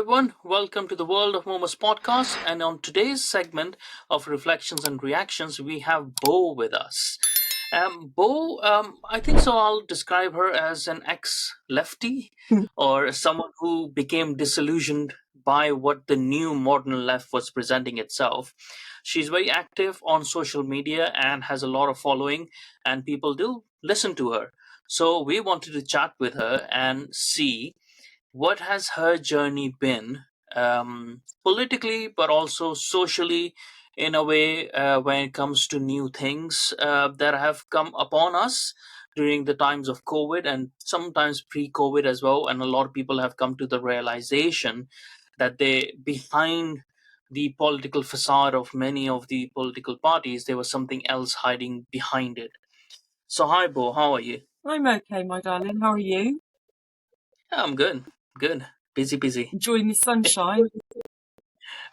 everyone. Welcome to the World of Momos podcast. And on today's segment of reflections and reactions, we have Bo with us. Bo, I think so. I'll describe her as an ex lefty or someone who became disillusioned by what the new modern left was presenting itself. She's very active on social media and has a lot of following, and people do listen to her. So we wanted to chat with her and see what has her journey been, politically but also socially, in a way, when it comes to new things that have come upon us during the times of COVID and sometimes pre-COVID as well. And a lot of people have come to the realization that they behind the political facade of many of the political parties, there was something else hiding behind it. So hi Bo, how are you? I'm okay, my darling. How are you? Yeah, I'm good. Good. Busy. Enjoying the sunshine?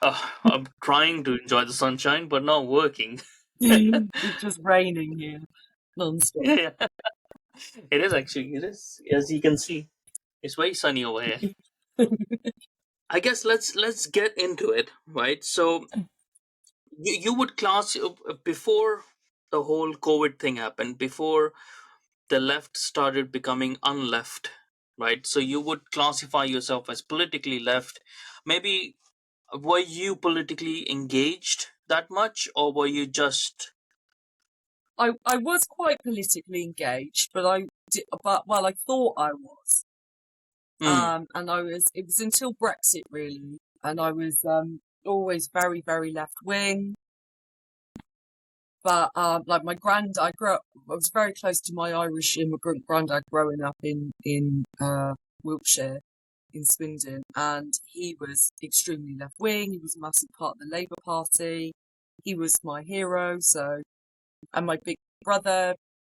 I'm trying to enjoy the sunshine, but not working. It's just raining here non-stop. Yeah, it is actually. It is, as you can see, it's very sunny over here. I guess let's get into it, right? So you would class before the whole COVID thing happened, before the left started becoming unleft, right? So you would classify yourself as politically left. Maybe were you politically engaged that much, or were you just? I was quite politically engaged, but I thought I was. Hmm. And it was until Brexit really, and I was always very, very left wing. But like I was very close to my Irish immigrant granddad growing up in Wiltshire, in Swindon, and he was extremely left wing. He was a massive part of the Labour Party. He was my hero. And my big brother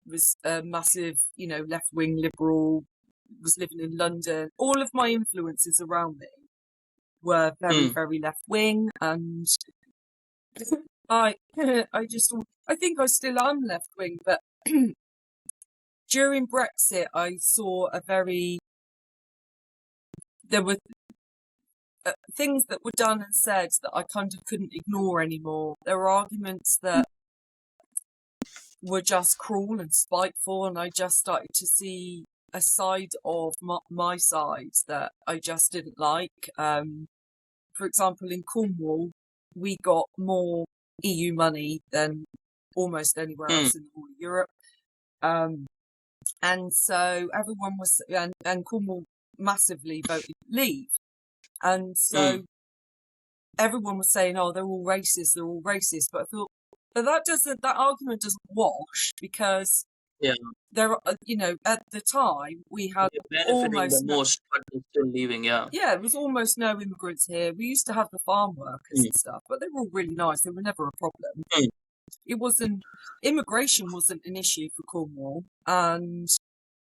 was a massive, left wing liberal. Was living in London. All of my influences around me were very, Hmm. very left wing, and I, I think I still am left wing, but during Brexit, I saw there were things that were done and said that I kind of couldn't ignore anymore. There were arguments that were just cruel and spiteful, and I just started to see a side of my side that I just didn't like. For example, in Cornwall, we got more EU money than almost anywhere Hmm. else in the whole of Europe. And so everyone and Cornwall massively voted leave. And Hmm. so everyone was saying, oh, they're all racist. But I thought, but that argument doesn't wash, because Yeah, at the time we had you're benefiting the almost no, most, but you're still leaving. Yeah. yeah, it was almost no immigrants here. We used to have the farm workers Hmm. and stuff, but they were all really nice. They were never a problem. Hmm. Immigration wasn't an issue for Cornwall. And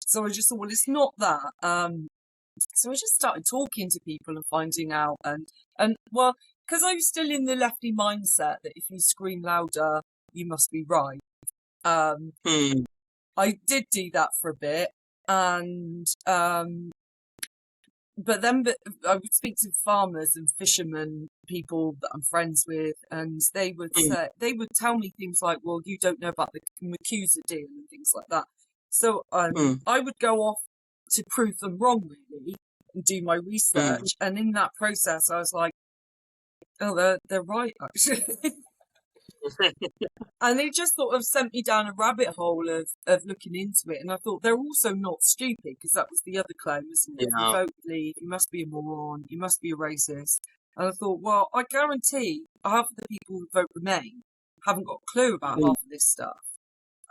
so I just thought, well, it's not that. So I just started talking to people and finding out, and well, because I was still in the lefty mindset that if you scream louder, you must be right. Hmm. I did do that for a bit, and but I would speak to farmers and fishermen, people that I'm friends with, and they would Hmm. tell me things like, "Well, you don't know about the Macusa deal," and things like that. So Hmm. I would go off to prove them wrong, really, and do my Hmm. research. And in that process, I was like, "Oh, they're right, actually." And they just sort of sent me down a rabbit hole of looking into it. And I thought, they're also not stupid, because that was the other claim, isn't it? If you Yeah. vote leave, you must be a moron, you must be a racist. And I thought, well, I guarantee half of the people who vote Remain haven't got a clue about Hmm. half of this stuff.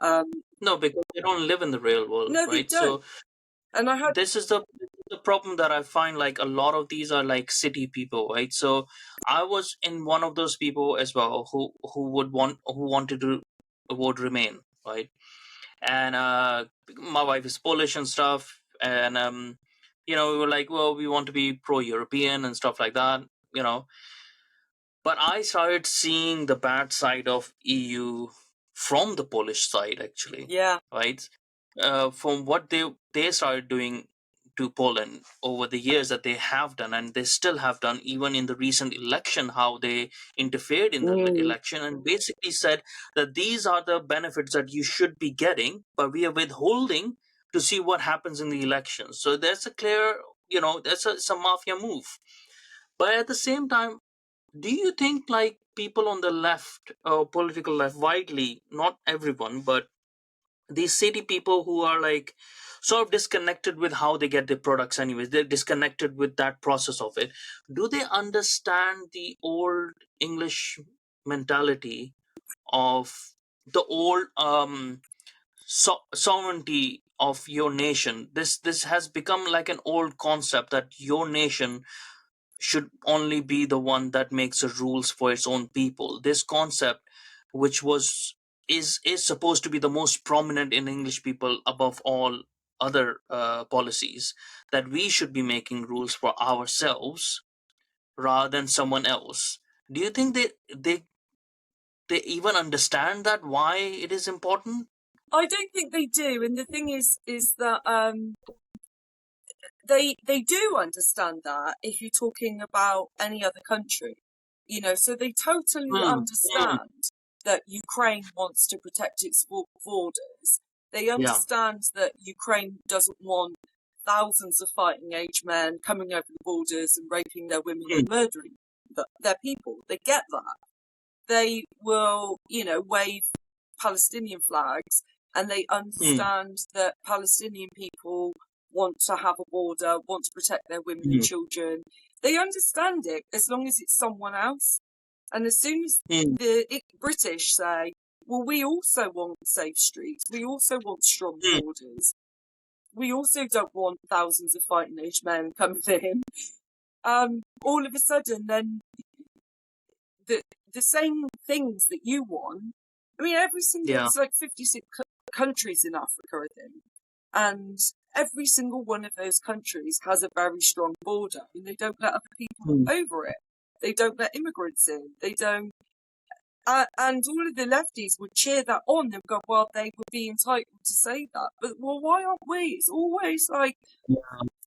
Um, No, because they don't live in the real world, no, they right? don't. So And I had, this is the problem that I find. Like a lot of these are like city people, right? So I was in one of those people as well who wanted to vote Remain, right? And my wife is Polish and stuff, and we were like, well, we want to be pro-European and stuff like that, you know. But I started seeing the bad side of EU from the Polish side, actually, yeah, right? From what they started doing to Poland over the years that they have done, and they still have done, even in the recent election, how they interfered in the Mm. election and basically said that these are the benefits that you should be getting, but we are withholding to see what happens in the election. So that's a clear, it's a mafia move. But at the same time, do you think like people on the left, political left, widely, not everyone, but these city people who are like sort of disconnected with how they get their products anyways, they're disconnected with that process of it, do they understand the old English mentality of the old sovereignty of your nation? This has become like an old concept that your nation should only be the one that makes the rules for its own people. This concept, which was is supposed to be the most prominent in English people above all other policies, that we should be making rules for ourselves rather than someone else. Do you think they even understand that why it is important? I don't think they do, and the thing is that they do understand that if you're talking about any other country, so they totally Mm, mm, understand that Ukraine wants to protect its borders. They yeah. understand that Ukraine doesn't want thousands of fighting age men coming over the borders and raping their women Mm, and murdering their people. They get that. They will, wave Palestinian flags, and they mm, understand that Palestinian people want to have a border, want to protect their women and mm, children. They understand it as long as it's someone else. And as soon as mm, the British say, well, we also want safe streets, we also want strong mm, borders, we also don't want thousands of fighting age men coming in, all of a sudden, then the the same things that you want. I mean, every single yeah. there's like 56 countries in Africa, I think, and every single one of those countries has a very strong border. I mean, they don't let other people Mm, over it. They don't let immigrants in. They don't. And all of the lefties would cheer that on and go, well, they would be entitled to say that. But, well, why aren't we? It's always like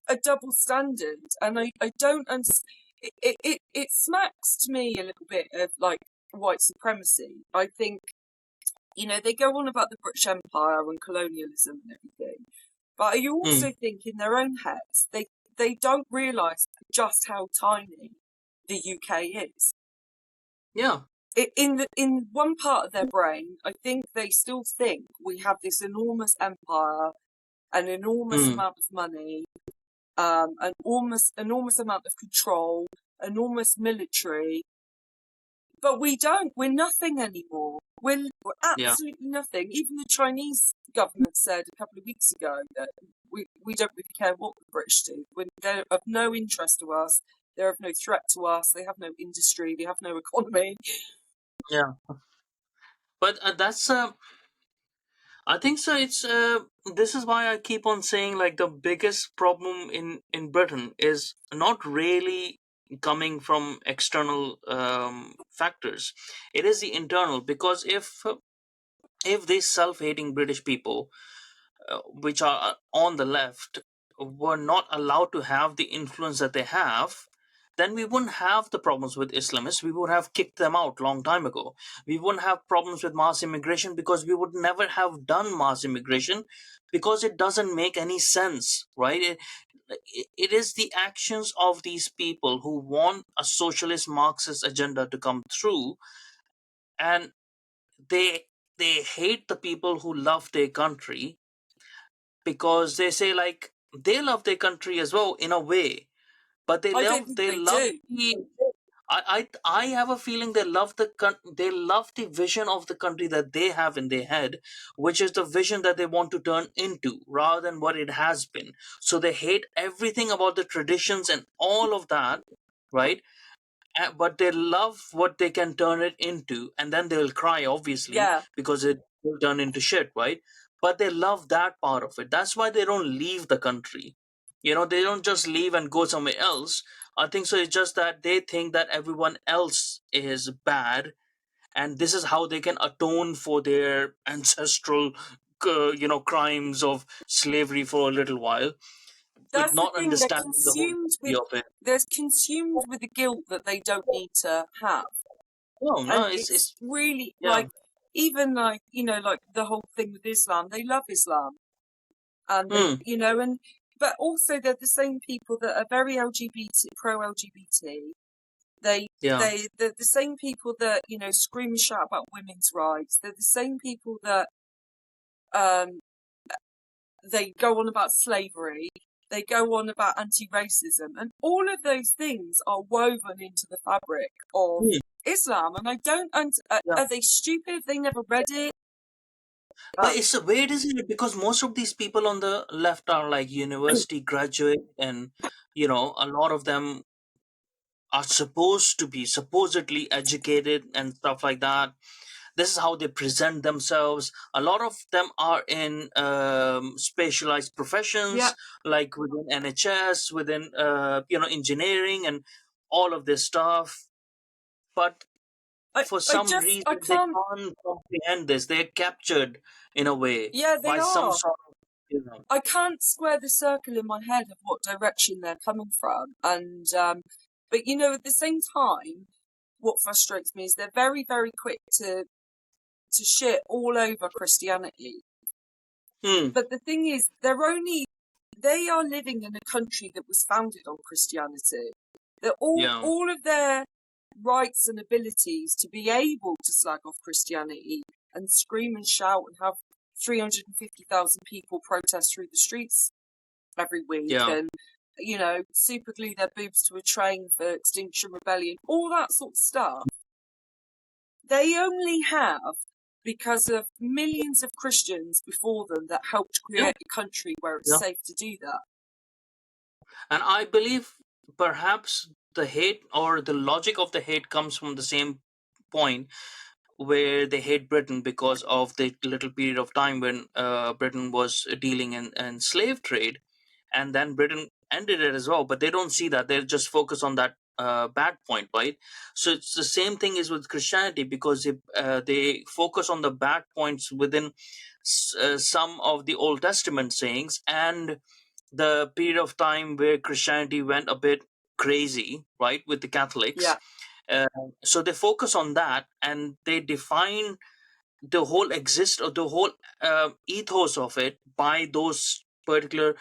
a double standard. And I don't understand. It smacks to me a little bit of like white supremacy. I think, they go on about the British Empire and colonialism and everything. But I mm, also think in their own heads, they don't realise just how tiny the UK is. yeah. In one part of their brain, I think they still think we have this enormous empire, an enormous Mm, amount of money, an enormous amount of control, enormous military. But we don't. We're nothing anymore. We're yeah. absolutely nothing. Even the Chinese government said a couple of weeks ago that we don't really care what the British do. They're of no interest to us. They're of no threat to us. They have no industry. They have no economy. Yeah. But that's I think so. It's this is why I keep on saying like the biggest problem in Britain is not really coming from external factors. It is the internal, because if these self-hating British people, which are on the left, were not allowed to have the influence that they have, then we wouldn't have the problems with Islamists. We would have kicked them out long time ago. We wouldn't have problems with mass immigration because we would never have done mass immigration, because it doesn't make any sense, right? It is the actions of these people who want a socialist Marxist agenda to come through, and they hate the people who love their country, because they say like they love their country as well in a way, but they I don't love think they they love do. the I have a feeling they love they love the vision of the country that they have in their head, which is the vision that they want to turn into rather than what it has been. So they hate everything about the traditions and all of that, right? But they love what they can turn it into, and then they'll cry obviously Yeah, because it will turn into shit, right? But they love that part of it. That's why they don't leave the country. They don't just leave and go somewhere else. I think so. It's just that they think that everyone else is bad, and this is how they can atone for their ancestral crimes of slavery for a little while. with That's the not thing. They're understanding the whole consumed history with of it. the guilt that they don't need to have, No, no, and it's it's really yeah. like, even like, like the whole thing with Islam. They love Islam, and they, Hmm. and but also they're the same people that are very LGBT, pro LGBT. Yeah. They're the same people that scream and shout about women's rights. They're the same people that um they go on about slavery. They go on about anti-racism, and all of those things are woven into the fabric of Hmm. Islam. And I don't. Yeah. Are they stupid if they never read it? But it's a weird, isn't it? Because most of these people on the left are like university graduate, and a lot of them are supposed to be supposedly educated and stuff like that. This is how they present themselves. A lot of them are in specialized Yeah, professions, like within NHS, within engineering, and all of this stuff. But for some I reason, they can't. can't comprehend this. They're captured in a way Yeah, they by some are. sort of. I can't square the circle in my head of what direction they're coming from, and but at the same time, what frustrates me is they're very, very quick to shit all over Christianity. Hmm. But the thing is, they are living in a country that was founded on Christianity. That Yeah. all of their rights and abilities to be able to slag off Christianity and scream and shout and have 350,000 people protest through the streets every week, Yeah. and super glue their boobs to a train for Extinction Rebellion, all that sort of stuff, they only have because of millions of Christians before them that helped Yeah. create a country where it's Yeah. safe to do that. And I believe perhaps the hate or the logic of the hate comes from the same point where they hate Britain because of the little period of time when Britain was dealing in slave trade, and then Britain ended it as well. But they don't see that; they just focus on that bad point, right? So it's the same thing is with Christianity because they focus on the bad points within some of the Old Testament sayings and the period of time where Christianity went a bit crazy, right, with the Catholics. Yeah, Uh, so they focus on that and they define the whole exist or the whole ethos of it by those particular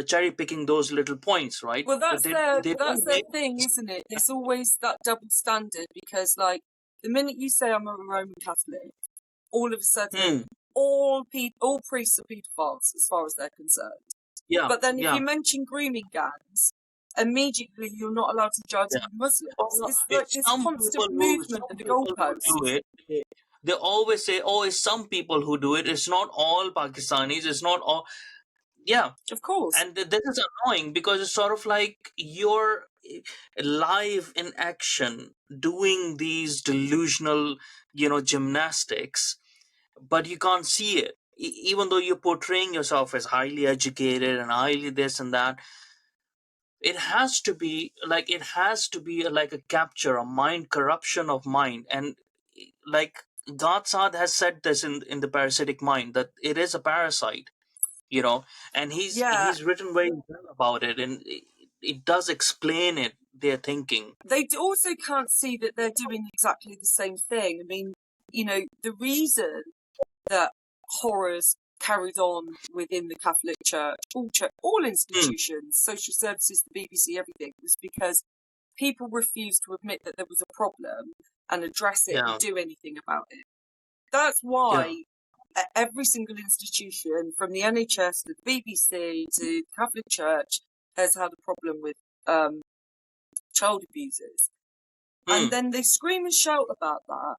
cherry picking those little points, right? well, But they that's don't their thing, isn't it? There's always that double standard because, like, the minute you say I'm a Roman Catholic, all of a sudden, Hmm, all priests are paedophiles as far as they're concerned. yeah, But then if yeah, you mention grooming gangs, immediately you're not allowed to judge yeah. any Muslims. Or It's if like this constant movement of some the people who do goalposts. it, they always say, "Oh, it's some people who do it. It's not all Pakistanis. It's not all." Yeah, Of course. and this is annoying because it's sort of like you're live in action doing these delusional gymnastics, but you can't see it. Even though you're portraying yourself as highly educated and highly this and that, it has to be like a capture, a mind corruption of mind. And like Gadsad has said this in the parasitic mind, that it is a parasite, and Yeah, he's written very well about it, and it does explain it, their thinking. they also can't see that they're doing exactly the same thing. I mean, the reason that horrors carried on within the Catholic Church, all Hmm, institutions, social services, the BBC, everything, was because people refused to admit that there was a problem and address it and yeah, do anything about it. That's yeah, why every single institution, from the NHS to the BBC to the Catholic Church, has had a problem with child abusers. And hmm, then they scream and shout about that,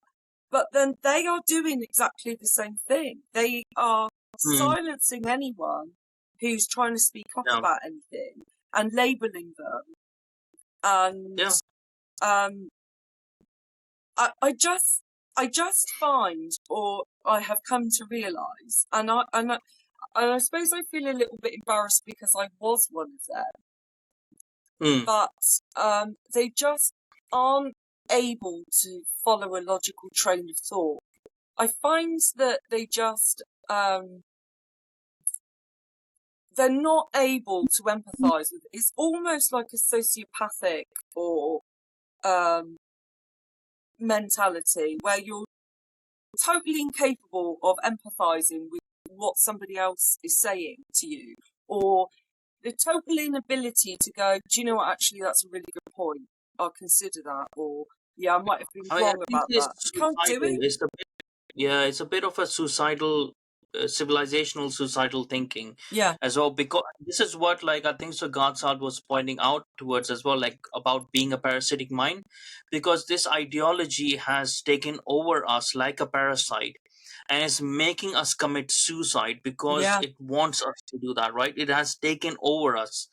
but then they are doing exactly the same thing. They are hmm, silencing anyone who's trying to speak up yeah, about anything and labeling them. And yeah, um, I just find, or I have come to realise, and I suppose I feel a little bit embarrassed because I was one of them, hmm, but they just aren't able to follow a logical train of thought. I find that they're not able to empathise with. It's almost like a sociopathic or mentality where you're totally incapable of empathising with what somebody else is saying to you, or the total inability to go, do you know what, actually that's a really good point, I'll consider that, or yeah, I might have been I wrong think about it's that. You can't do suicidal. it. Yeah, it's a bit of a suicidal, civilizational suicidal thinking Yeah, as well. Because this is what, like, I think so Gadsard was pointing out towards as well, like about being a parasitic mind, because this ideology has taken over us like a parasite, and is making us commit suicide because yeah, it wants us to do that. Right? It has taken over us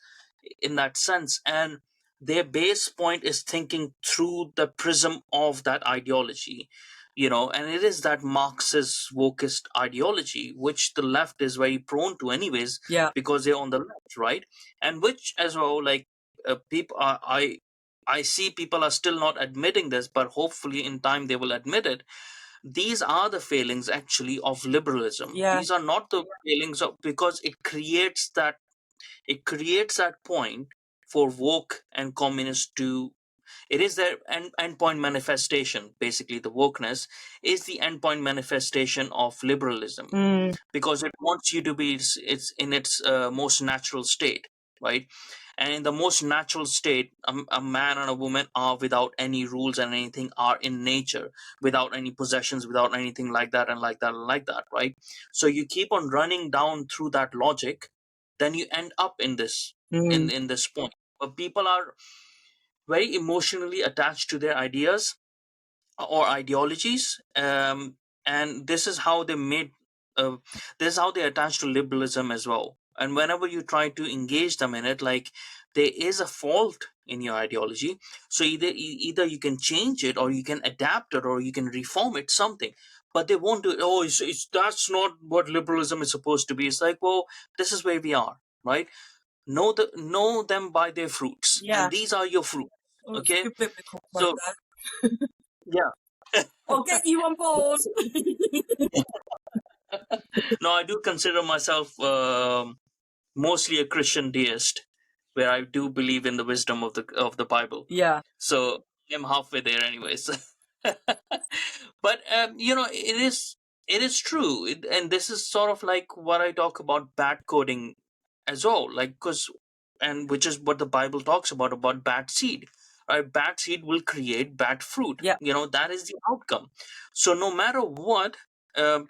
in that sense, and their base point is thinking through the prism of that ideology, and it is that Marxist wokist ideology which the left is very prone to anyways, yeah. because they're on the left, right? And which as well, like, people are, I see people are still not admitting this, but hopefully in time they will admit it. These are the failings actually of liberalism. Yeah, These are not the failings of, because it creates that point for woke and communists to, it is their endpoint manifestation. Basically, the wokeness is the endpoint manifestation of liberalism, mm, because it wants you to be, it's in its most natural state, right? And in the most natural state, a man and a woman are without any rules and anything, are in nature, without any possessions, without anything like that and like that and like that, right? So you keep on running down through that logic, then you end up in this, mm, in this point. But people are very emotionally attached to their ideas or ideologies, and this is how they made, uh, this is how they attach to liberalism as well. And whenever you try to engage them in it, like, there is a fault in your ideology, so either you can change it, or you can adapt it, or you can reform it, something. But they won't do it. Oh, it's that's not what liberalism is supposed to be. It's like, well, this is where we are, right? Know them by their fruits, yeah. and these are your fruits. Oh, it's a Okay, good biblical quote so there. yeah. I'll get you on board. No, I do consider myself mostly a Christian deist, where I do believe in the wisdom of the Bible. Yeah, So I'm halfway there, anyways. But it is true, and this is sort of like what I talk about bad coding as well, like, because, and which is what the Bible talks about bad seed. Right? Bad seed will create bad fruit. yeah, That is the outcome. So no matter what,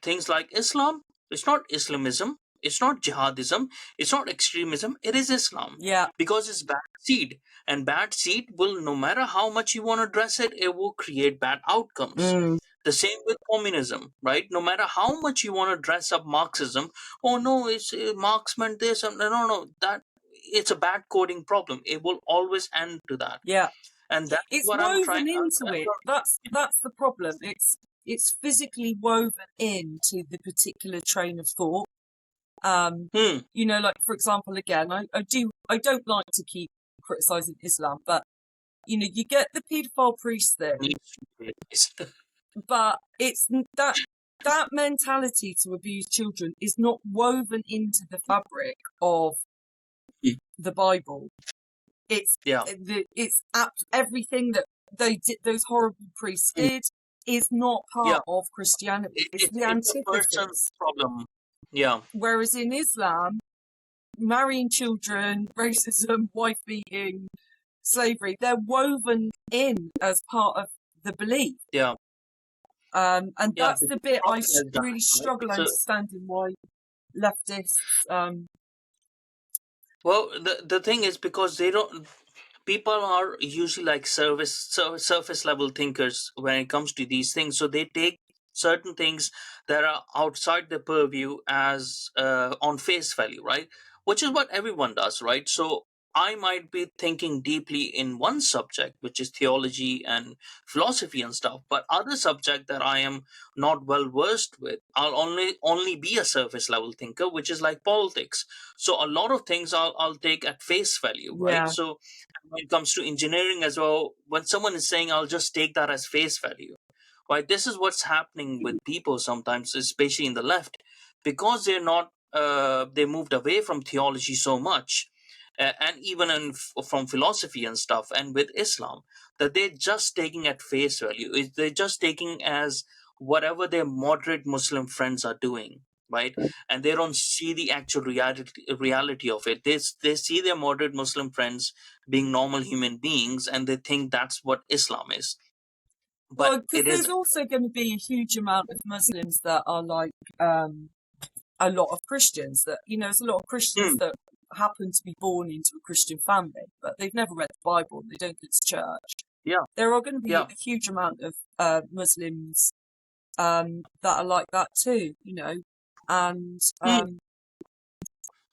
things like Islam, it's not Islamism, it's not jihadism, it's not extremism, it is Islam, yeah, because it's bad seed, and bad seed will, no matter how much you want to dress it, it will create bad outcomes. mm, The same with communism, right? No matter how much you want to dress up Marxism, oh no, it's Marx meant this, and no, no, no, that it's a bad coding problem. It will always end to that, yeah. and that's It's what I'm trying. woven into it. That's the problem. It's physically woven into the particular train of thought. Hmm. Like for example, again, I don't like to keep criticizing Islam, but you get the paedophile priest thing, Needs to be replaced. but it's that mentality to abuse children is not woven into the fabric of the Bible. It's Yeah, everything that they did, those horrible priests mm, did, is not yeah. part of Christianity. It's the It's a person's antithesis. problem. Yeah, Whereas in Islam, marrying children, racism, wife beating, slavery, they're woven in as part of the belief. yeah, And yeah. that's The the bit I Prophet has done really it, right? struggle So, understanding why leftists. well, the thing is, because they don't. People are usually like surface level thinkers when it comes to these things, so they take certain things that are outside the purview as, on face value, right? Which is what everyone does, right? So I might be thinking deeply in one subject, which is theology and philosophy and stuff, but other subject that I am not well versed with, I'll only be a surface level thinker, which is like politics. So a lot of things I'll take at face value, right? Yeah, So when it comes to engineering as well, when someone is saying, I'll just take that as face value, right? This is what's happening with people sometimes, especially in the left, because they're not they moved away from theology so much, and even from philosophy and stuff, and with Islam, that they're just taking at face value. They're just taking as whatever their moderate Muslim friends are doing, right? And they don't see the actual reality of it. They see their moderate Muslim friends being normal human beings, and they think that's what Islam is, but Well, because it there's isn't. also going to be a huge amount of Muslims that are like a lot of Christians. That there's a lot of Christians Hmm, that happen to be born into a Christian family, but they've never read the Bible. They don't go to church. yeah, There are going to be yeah. a huge amount of Muslims that are like that too. And Hmm.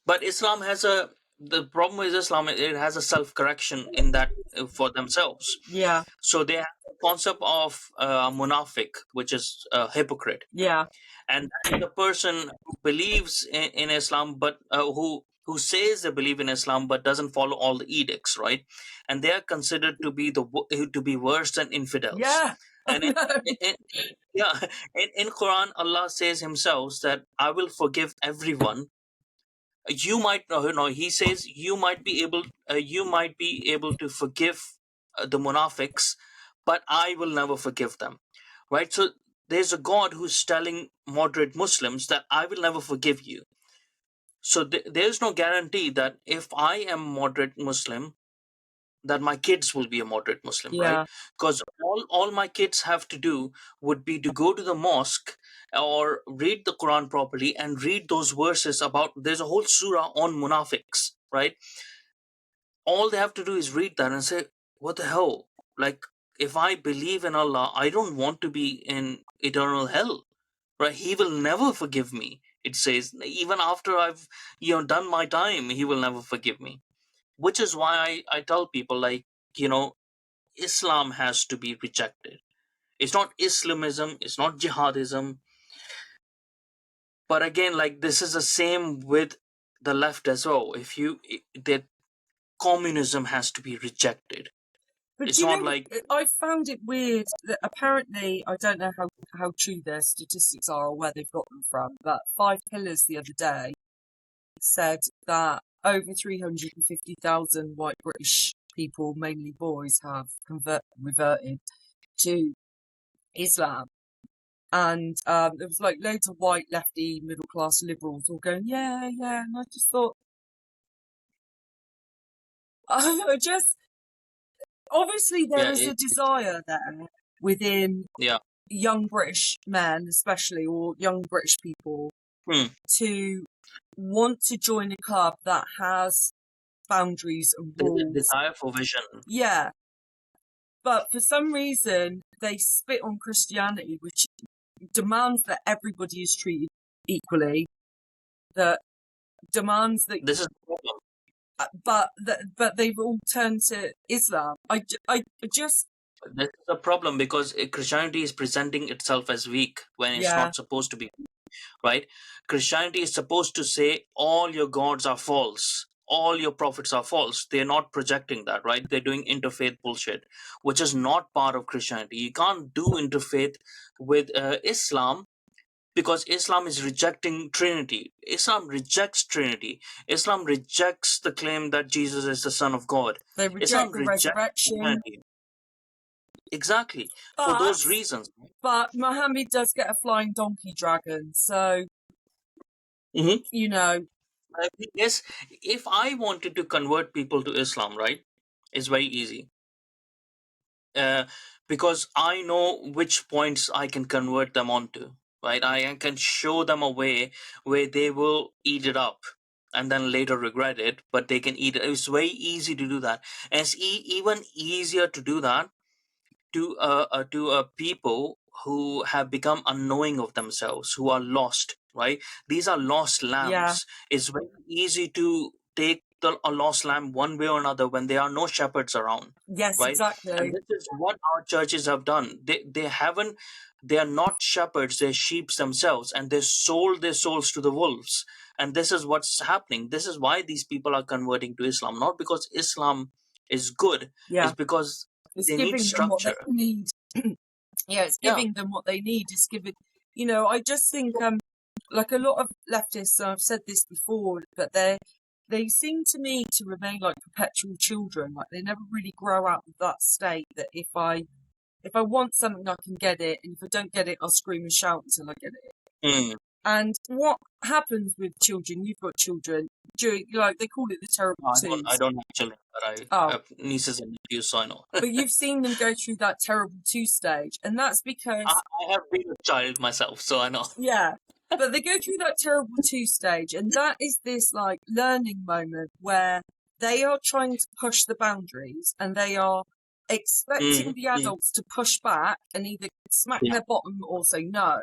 But Islam has a the problem with Islam, it has a self correction in that, for themselves. yeah, So they have the concept of munafiq, which is a hypocrite, yeah, and that's the person who believes in Islam, but who says they believe in Islam but doesn't follow all the edicts, right? And they are considered to be to be worse than infidels. yeah. I And know. yeah, in Quran, Allah says Himself that I will forgive everyone. You might no, He says you might be able to forgive the munafiqs, but I will never forgive them, right? So there's a God who's telling moderate Muslims that I will never forgive you. So there's no guarantee that if I am moderate Muslim, that my kids will be a moderate Muslim, right? Yeah, Because all my kids have to do would be to go to the mosque or read the Quran properly and read those verses about, there's a whole surah on munafiqs, right? All they have to do is read that and say, what the hell? Like, if I believe in Allah, I don't want to be in eternal hell, right? He will never forgive me. It says, even after I've done my time, He will never forgive me. Which is why I tell people, like, you know, Islam has to be rejected. It's not Islamism, it's not jihadism. But again, like, this is the same with the left as well. If you that communism has to be rejected. but It's not like, I found it weird that apparently I don't know how true their statistics are or where they've got them from, but Five Pillars the other day said that over 350,000 white British people, mainly boys, have reverted to Islam. And there was like loads of white lefty middle class liberals all going, yeah, yeah. And I just thought, I just, obviously there yeah, is a desire there within yeah. young British men, especially, or young British people, Hmm. to want to join a club that has boundaries and There's a rules. desire for vision. Yeah, but for some reason they spit on Christianity, which demands that everybody is treated equally, that demands that, This is the problem. but they've all turned to Islam. I just, This is a problem because Christianity is presenting itself as weak when it's yeah, not supposed to be, right? Christianity is supposed to say all your gods are false, all your prophets are false. They're not projecting that, right? They're doing interfaith bullshit, which is not part of Christianity. You can't do interfaith with Islam, because Islam is rejecting Trinity. Islam rejects Trinity. Islam rejects the claim that Jesus is the Son of God. they Islam reject the rejects resurrection, humanity. Exactly. For but those reasons. Muhammad does get a flying donkey dragon, so Mhm. you know, Yes, if I wanted to convert people to Islam, right, it's very easy. Uh, because I know which points I can convert them onto, right? I can show them a way where they will eat it up and then later regret it, but they can eat it. It's very easy to do that. And it's even easier to do that to people who have become unknowing of themselves, who are lost, right? These are lost yeah, lambs. It's very easy to take a lost lamb one way or another when there are no shepherds around, yes, right? And exactly. this is what our churches have done. They haven't, they are not shepherds, they're sheep themselves, and they sold their souls to the wolves. And this is what's happening. This is why these people are converting to Islam, not because Islam is good. Yeah, It's because it's they need giving them what they structure. need. Yeah, it's Yeah. giving them what they need. It's giving, I just think, like a lot of leftists, and I've said this before, but they seem to me to remain like perpetual children. Like they never really grow out of that state that if I want something, I can get it, and if I don't get it, I'll scream and shout until I get it. Mm. And what happens with children? You've got children. During, like they call it the terrible I twos. don't actually, but I Oh, have nieces and nephews, so I know. but you've seen them go through that terrible two stage, and that's because I have been a child myself, so I know. yeah. But they go through that terrible two stage, and that is this like learning moment where they are trying to push the boundaries and they are expecting Mm, the mm, adults to push back and either smack yeah, their bottom or say no.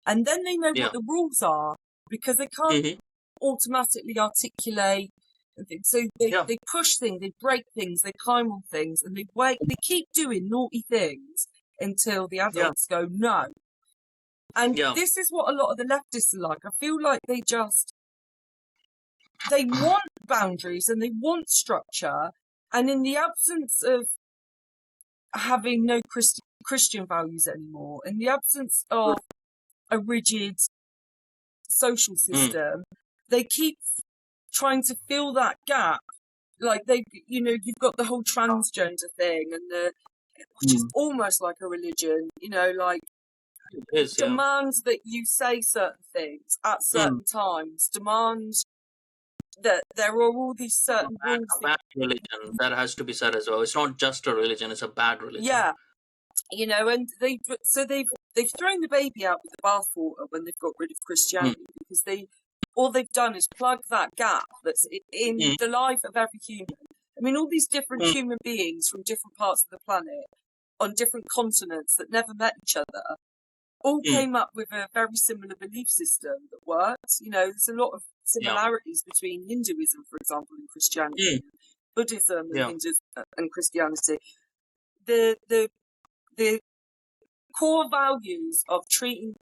And then they know yeah. what the rules are because they can't Hmm. automatically articulate. So Yeah, they push things, they break things, they climb on things, and they keep doing naughty things until the yeah, adults go no. And yeah. this is what a lot of the leftists are like. I feel like they want boundaries and they want structure. And in the absence of having no Christian values anymore, in the absence of a rigid social Mm, system, they keep trying to fill that gap. Like you've got the whole transgender thing and which is mm. almost like a religion, like It is, yeah. demands that you say certain things at Mm. certain times, demands that there are all these certain rules A that, bad religion, that has to be said as well. It's not just a religion; it's a bad religion. yeah, and they've thrown the baby out with the bathwater when they've got rid of Mm, Christianity because all they've done is plug that gap that's in mm, the life of every human. I mean, all these different mm, human beings from different parts of the planet on different continents that never met each other all mm. came up with a very similar belief system that works. There's a lot of Yeah. similarities between Hinduism, for example, and Mm, Christianity, Buddhism and yeah. Hinduism and Christianity. The core values of treating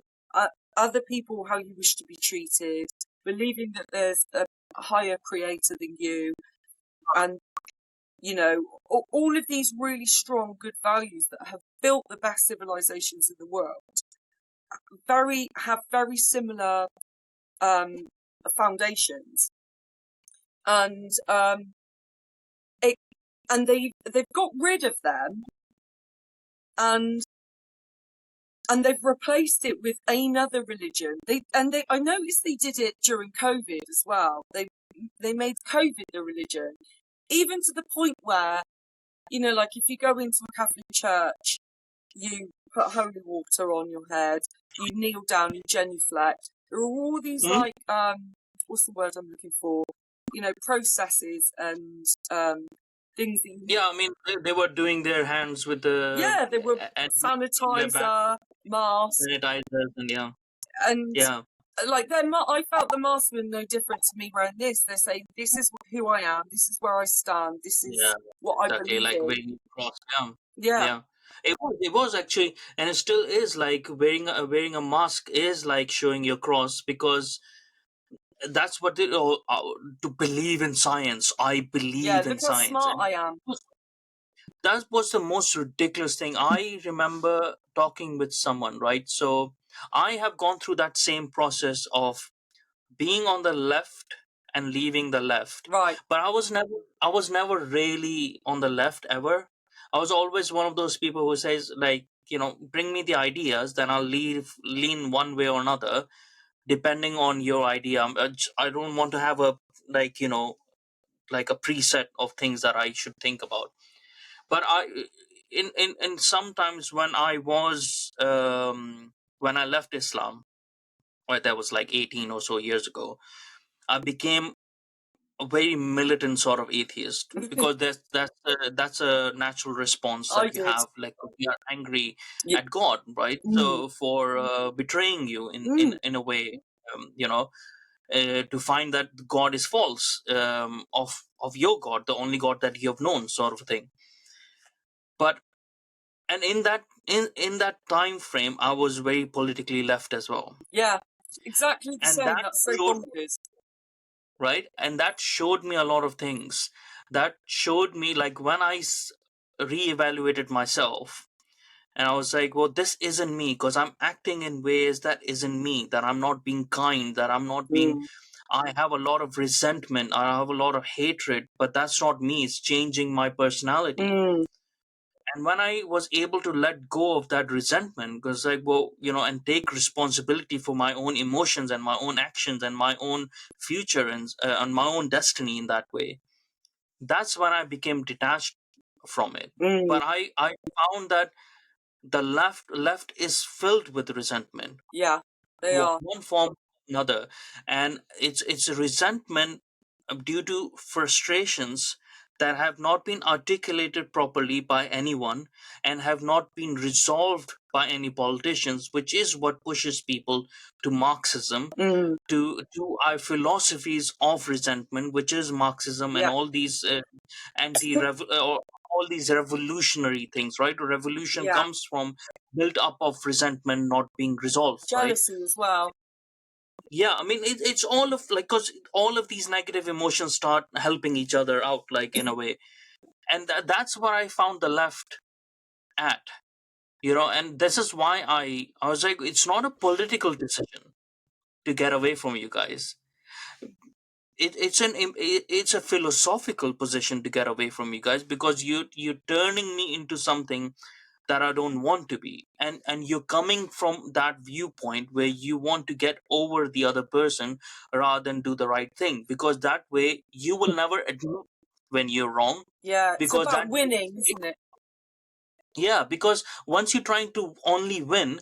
other people how you wish to be treated, believing that there's a higher creator than you, and all of these really strong, good values that have built the best civilizations in the world have very similar foundations, and they've got rid of them, and they've replaced it with another religion. I noticed they did it during COVID as well. They made COVID the religion, even to the point where like if you go into a Catholic church, you put holy water on your head, you kneel down, you genuflect. There are all these Mm, what's the word I'm looking for? Processes and things that you need. yeah, I mean, they were doing their hands with the Yeah, there were and their back sanitizer, masks, sanitizers, and yeah, and yeah, like I felt the masks were no different to me wearing this. They're saying this is who I am, this is where I stand, this yeah, is what I exactly. believe Like in. wearing across, yeah, Yeah, yeah. It was actually, and it still is, like wearing a mask is like showing your cross, because that's what to believe in science. I yeah. believe in Look how science, smart and I am. that was the most ridiculous thing. I remember talking with someone, right? So I have gone through that same process of being on the left and leaving the left, Right. but I was never really on the left ever. I was always one of those people who says, like, bring me the ideas, then I'll lean one way or another depending on your idea. I don't want to have a, like, like a preset of things that I should think about. But in sometimes when I left Islam, right, that was like 18 or so years ago, I became a very militant sort of atheist, because that's a natural response I that you did. have, like we are angry Yeah. at God, right? Mm. So for betraying you in Mm. in a way, to find that God is false, of your God, the only God that you have known, sort of thing. But and in that time frame, I was very politically left as well, Yeah. Exactly the and same. that That's so showed bonkers. right, and that showed me a lot of things. That showed me, like, when I reevaluated myself, And I was like, well, this isn't me, because I'm acting in ways that isn't me, that I'm not being kind, that I'm not being, Mm. I have a lot of resentment, I have a lot of hatred, but that's not me. It's changing my personality. Mm. And when I was able to let go of that resentment, because like, well, and take responsibility for my own emotions and my own actions and my own future and my own destiny in that way, that's when I became detached from it. Mm. But I found that the left is filled with resentment, Yeah, they are. one form or another. And it's a resentment due to frustrations that have not been articulated properly by anyone and have not been resolved by any politicians, which is what pushes people to Marxism, Mm. to our philosophies of resentment, which is Marxism and Yeah, all these anti or all these revolutionary things, right? Revolution yeah. comes from built up of resentment not being resolved, right? Jealousy as well. Yeah, I mean, it's all of like, because all of these negative emotions start helping each other out, like, in a way. And that's where I found the left at, and this is why I was like, it's not a political decision to get away from you guys. It's a philosophical position to get away from you guys, because you're turning me into something that I don't want to be. And you're coming from that viewpoint where you want to get over the other person rather than do the right thing, because that way you will never admit when you're wrong. Yeah, it's Because about that winning, isn't it? yeah, because once you're trying to only win,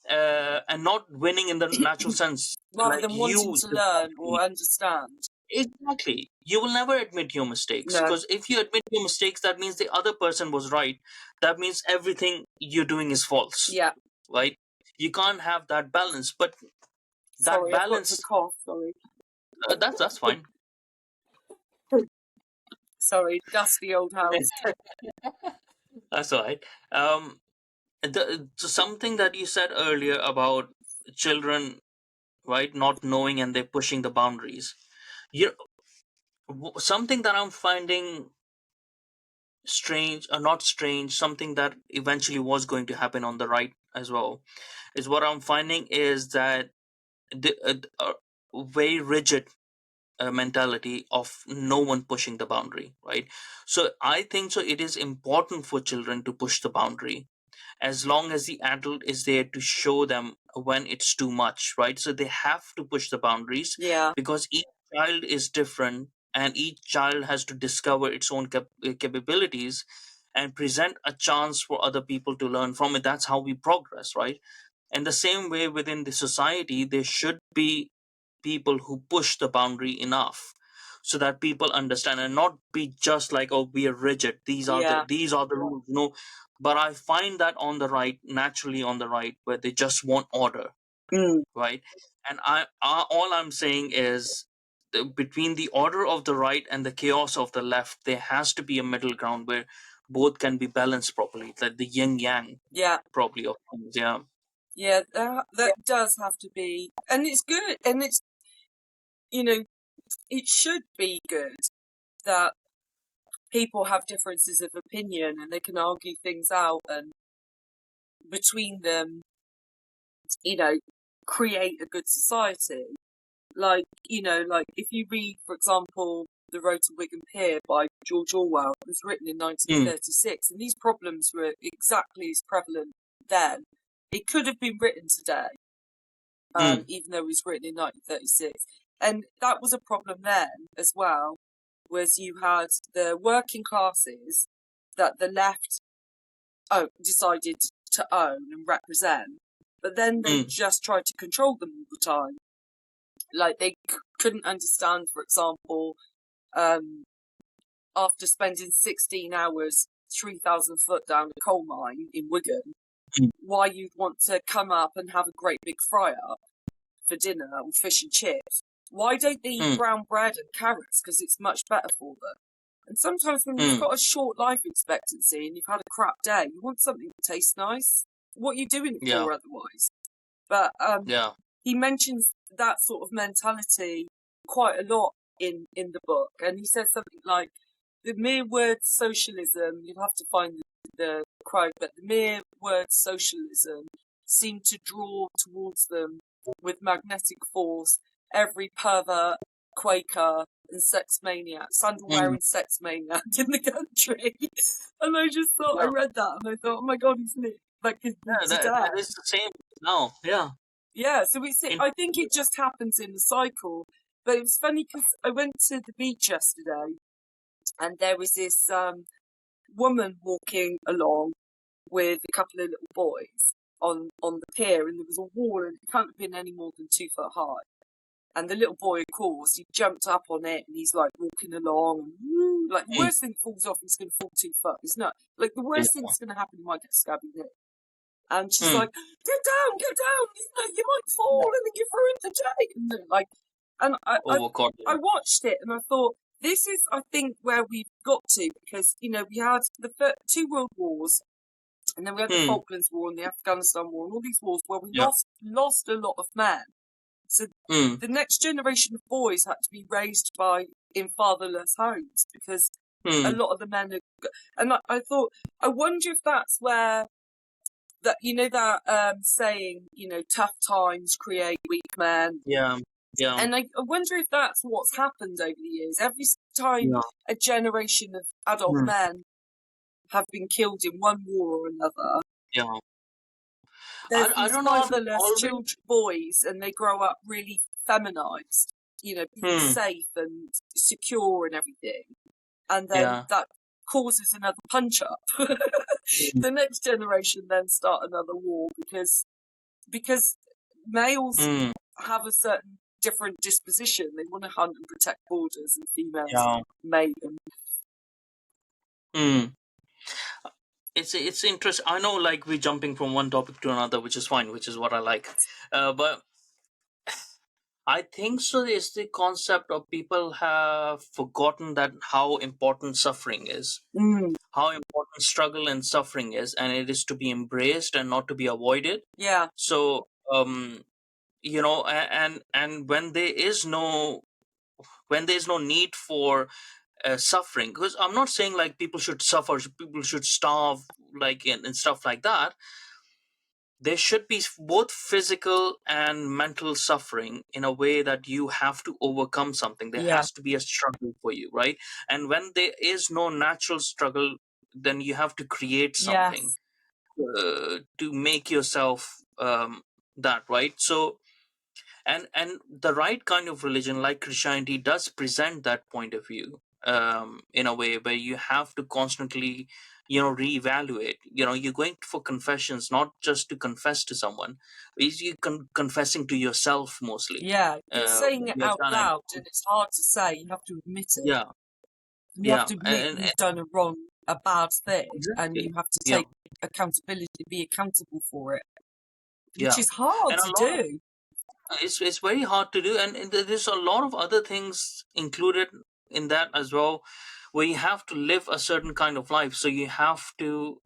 and not winning in the natural sense, Rather like than wanting you to learn or understand. exactly, you will never admit your mistakes, No. because if you admit your mistakes, that means the other person was right. That means everything you're doing is false, Yeah. right? You can't have that balance. But that Sorry, I've got to balance, cough. Sorry. that's fine. Sorry, dusty old house. That's all right. Something that you said earlier about children, right, not knowing and they're pushing the boundaries. You Something that I'm finding strange, or not strange, something that eventually was going to happen on the right as well, is what I'm finding is that the very rigid mentality of no one pushing the boundary, right? So I think so it is important for children to push the boundary, as long as the adult is there to show them when it's too much, right? So they have to push the boundaries, Yeah. because each child is different and each child has to discover its own capabilities and present a chance for other people to learn from it. That's how we progress, right? And the same way within the society, there should be people who push the boundary enough so that people understand, and not be just like, oh, we are rigid, Yeah. these are the rules. No, but I find that on the right, naturally on the right, where they just want order, Mm. right? And all I'm saying is, between the order of the right and the chaos of the left, there has to be a middle ground where both can be balanced properly, like the yin yang Yeah. properly of things. Yeah. Yeah. That does have to be, and it's good, and it's it should be good that people have differences of opinion and they can argue things out and between them, create a good society. Like, like if you read, for example, The Road to Wigan Pier by George Orwell, it was written in Mm, 1936, and these problems were exactly as prevalent then. It could have been written today, mm, even though it was written in 1936. And that was a problem then as well, was you had the working classes that the left decided to own and represent, but then they mm, just tried to control them all the time. Like they couldn't understand, for example, um, after spending 16 hours 3,000 foot down a coal mine in Wigan, mm, why you'd want to come up and have a great big fry up for dinner or fish and chips. Why don't they eat mm, brown bread and carrots? Because it's much better for them. And sometimes when you've mm. got a short life expectancy and you've had a crap day, you want something that tastes nice. What are you doing it Yeah, for otherwise? But yeah. he mentions that sort of mentality quite a lot in the book. And he says something like, the mere word socialism, you'll have to find the quote, but the mere word socialism seemed to draw towards them with magnetic force every pervert, Quaker, and sex maniac, sandal Mm. wearing sex maniac in the country. And I just thought, I Yeah, read that and I thought, oh my god, he's like yeah, today. that is the same now. Yeah. Yeah, so In, I think it just happens in the cycle. But it was funny because I went to the beach yesterday and there was this woman walking along with a couple of little boys on the pier, and there was a wall, and it can't have been any more than 2 foot high. And the little boy, of course, he jumped up on it, and he's like walking along, and woo, like the mm, worst thing that falls off is going to fall 2 foot. It's not like the yeah. worst thing that's going to happen. You might get a scabby neck. And she's Mm. like, get down, you might fall, and then you're ruined the day. And they're like, and Overcaught. I watched it, and I thought, this is, I think, where we've got to, because, we had the two world wars, and then we had the Mm. Falklands War and the Afghanistan War and all these wars where we Yeah. lost a lot of men. So Mm. the next generation of boys had to be raised in fatherless homes because a Mm. lot of the men are, and I thought, I wonder if that's where that that saying, tough times create weak men. Yeah. Yeah. And I wonder if that's what's happened over the years. Every time Yeah. a generation of adult Mm. men have been killed in one war or another, Yeah. there's I these don't know if it's fatherless always. children, boys, and they grow up really feminized, being Hmm. safe and secure and everything. And then Yeah. that causes another punch up. Mm. The next generation then start another war because males Mm. have a certain different disposition. They want to hunt and protect borders, and females Yeah. mate and Mm. It's interesting. I know, like we're jumping from one topic to another, which is fine, which is what I like. But I think so. Is the concept of people have forgotten that how important suffering is, mm, how important struggle and suffering is, and it is to be embraced and not to be avoided. yeah, So, and when there is no need for suffering, because I'm not saying like people should suffer, people should starve, like and stuff like that. There should be both physical and mental suffering in a way that you have to overcome something. There yeah, has to be a struggle for you, right? And when there is no natural struggle, then you have to create something yes, to make yourself that, right? So and the right kind of religion like Christianity does present that point of view, in a way where you have to constantly reevaluate. You're going for confessions not just to confess to someone, is you confessing to yourself mostly. yeah. You're saying What it you have out done. And loud, and it's hard to say. You have to admit it. yeah, You have yeah, to admit and you've done a bad thing, and exactly. you have to Yeah, take accountability, be accountable for it, which yeah, is hard and a to lot of do. it's very hard to do, and there's a lot of other things included in that as well, where you have to live a certain kind of life. So you have to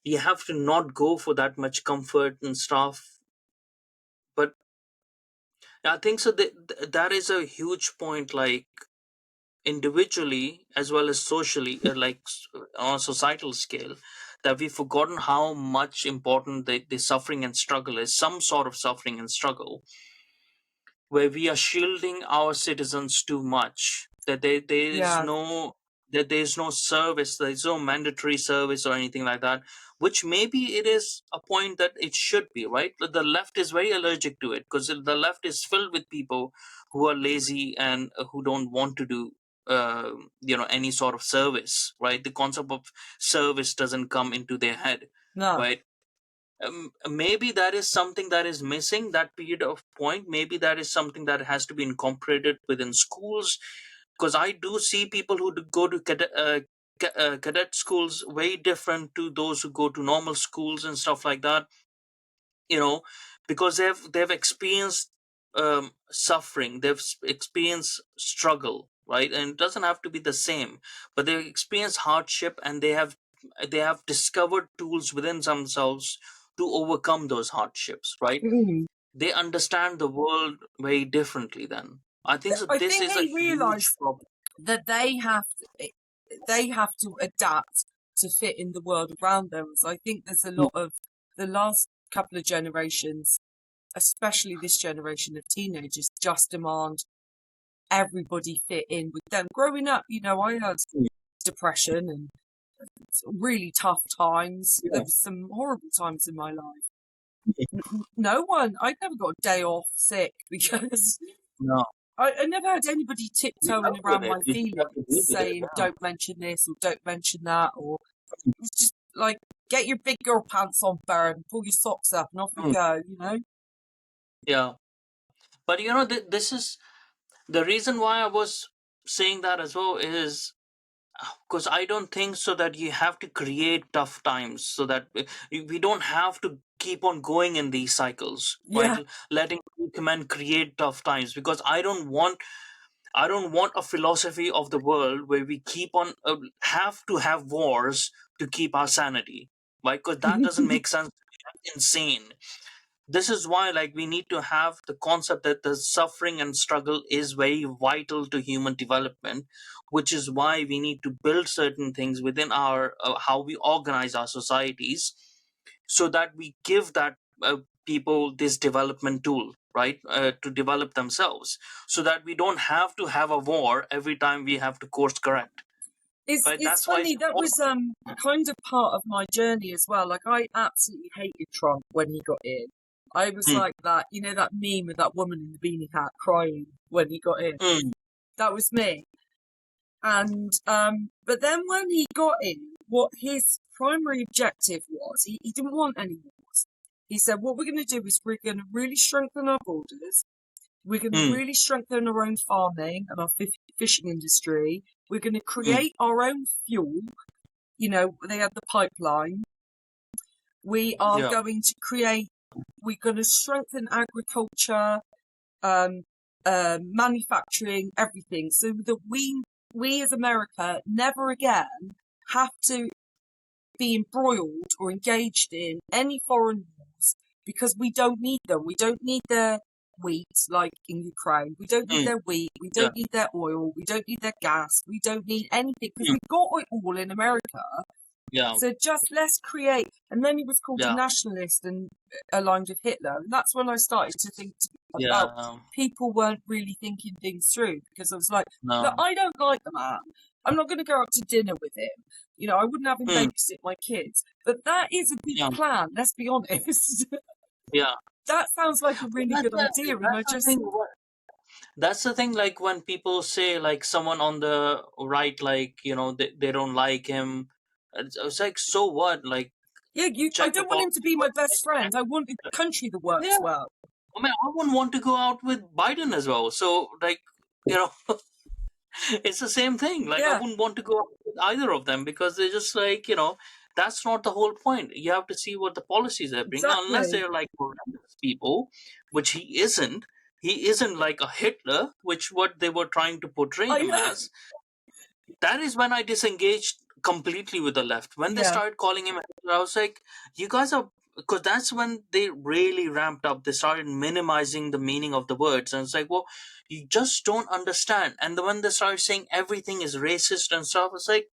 you have to not go for that much comfort and stuff. But I think so that is a huge point, like individually as well as socially, on a societal scale, that we've forgotten how much important the suffering and struggle is, some sort of suffering and struggle, where we are shielding our citizens too much, that there is Yeah, no, that there's no service, there's no mandatory service or anything like that, which maybe it is a point that it should be, right? But the left is very allergic to it, because the left is filled with people who are lazy and who don't want to do any sort of service, right? The concept of service doesn't come into their head, no, right? Maybe that is something that is missing, that period of point. Maybe that is something that has to be incorporated within schools, because I do see people who go to cadet schools very different to those who go to normal schools and stuff like that, you know because they've experienced suffering, experienced struggle, right? And it doesn't have to be the same, but they experience hardship, and they have discovered tools within themselves to overcome those hardships, right? mm. They understand the world very differently. Then I think so I this think is a they huge realise problem. that they have to adapt to fit in the world around them. So I think there's a lot of the last couple of generations, especially this generation of teenagers, just demand everybody fit in with them. Growing up, I had depression and really tough times. There Yeah. was some horrible times in my life. No one, I never got a day off sick because No, I never had anybody you tiptoeing dealt with around it. my You just feelings, have to deal with it. saying, don't mention this or don't mention that. Or it was just like, get your big girl pants on, Baron, pull your socks up and off we Mm. go. Yeah, but this is the reason why I was saying that as well is because I don't think so that you have to create tough times so that we don't have to keep on going in these cycles, right? Yeah. Letting men create tough times because I don't want a philosophy of the world where we keep on have to have wars to keep our sanity, right? Because that doesn't make sense. Insane. This is why like we need to have the concept that the suffering and struggle is very vital to human development, which is why we need to build certain things within our how we organize our societies so that we give that people this development tool, right, to develop themselves so that we don't have to have a war every time we have to course correct, right? It's That's why it's funny, that was kind of part of my journey as well. Like I absolutely hated Trump when he got in. I was Mm, like that, that meme of that woman in the beanie hat crying when he got in. mm, That was me. And but then when he got in, what his primary objective was, he didn't want any wars. He said, what we're going to do is we're going to really strengthen our borders. We're going to mm, really strengthen our own farming and our fishing industry. We're going to mm. create our own fuel. They had the pipeline. We are Yeah. going to we're going to strengthen agriculture, manufacturing, everything, so that we as America never again have to be embroiled or engaged in any foreign wars because we don't need them. We don't need their wheat, like in Ukraine. We don't need Mm, their wheat. We yeah. don't need their oil. We don't need their gas. We don't need anything because Mm, we've got it all in America. yeah. So just let's create. And then he was called a Yeah. nationalist and aligned with Hitler. And that's when I started to think about Yeah. people weren't really thinking things through because I was like, look, No. I don't like the man. I'm not going to go out to dinner with him. I wouldn't have him Mm, babysit my kids. But that is a big yeah. plan, let's be honest. Yeah. That sounds like a really That's good idea. And I the just, thing. That's the thing. Like when people say like someone on the right, like they don't like him. It's like so what? Like yeah, I check the don't want him policy. to be my best friend. I want a country that Yeah. works well. I mean, I wouldn't want to go out with Biden as well. So like you know, it's the same thing. Like I Yeah, wouldn't want to go out with either of them because they're just like that's not the whole point. You have to see what the policies they bring, unless exactly. they're like horrendous people, which he isn't. He isn't like a Hitler, which what they were trying to portray I him know. as. That is when I disengaged completely with the left. When they Yeah, started calling him Hitler, I was like, you guys are, because that's when they really ramped up. They started minimizing the meaning of the words. And it's like, well, you just don't understand. And when they started saying everything is racist and stuff, it's like,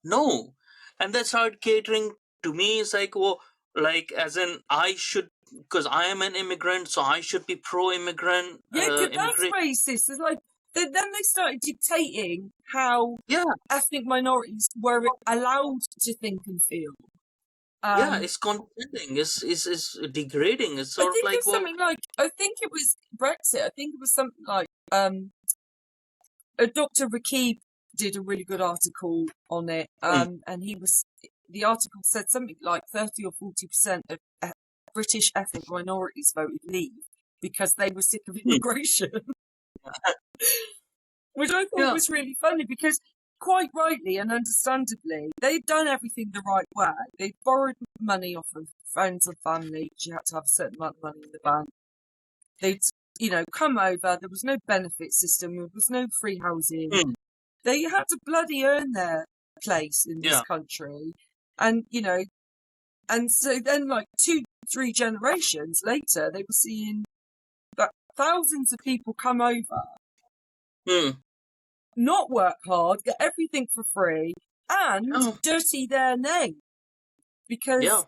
no. And they started catering to me. It's like, well, like, as in, I should, because I am an immigrant, so I should be pro immigrant, yeah, 'cause that's immigrant. racist. It's like then they started dictating how Yeah, ethnic minorities were allowed to think and feel. yeah, Um, it's condescending, it's degrading. It's I sort of think like, it's well, something like I think it was Brexit. I think it was something like Dr. Rakib did a really good article on it, mm, and the article said something like 30 or 40% of British ethnic minorities voted leave because they were sick of mm, immigration. Which I thought yeah, was really funny because, quite rightly and understandably, they'd done everything the right way. They'd borrowed money off of friends and family because you had to have a certain amount of money in the bank. They'd, come over. There was no benefit system. There was no free housing. mm, They had to bloody earn their place in this yeah, country. And, and so then like 2-3 generations later, they were seeing that thousands of people come over, mm, not work hard, get everything for free, and Oh, dirty their name yeah,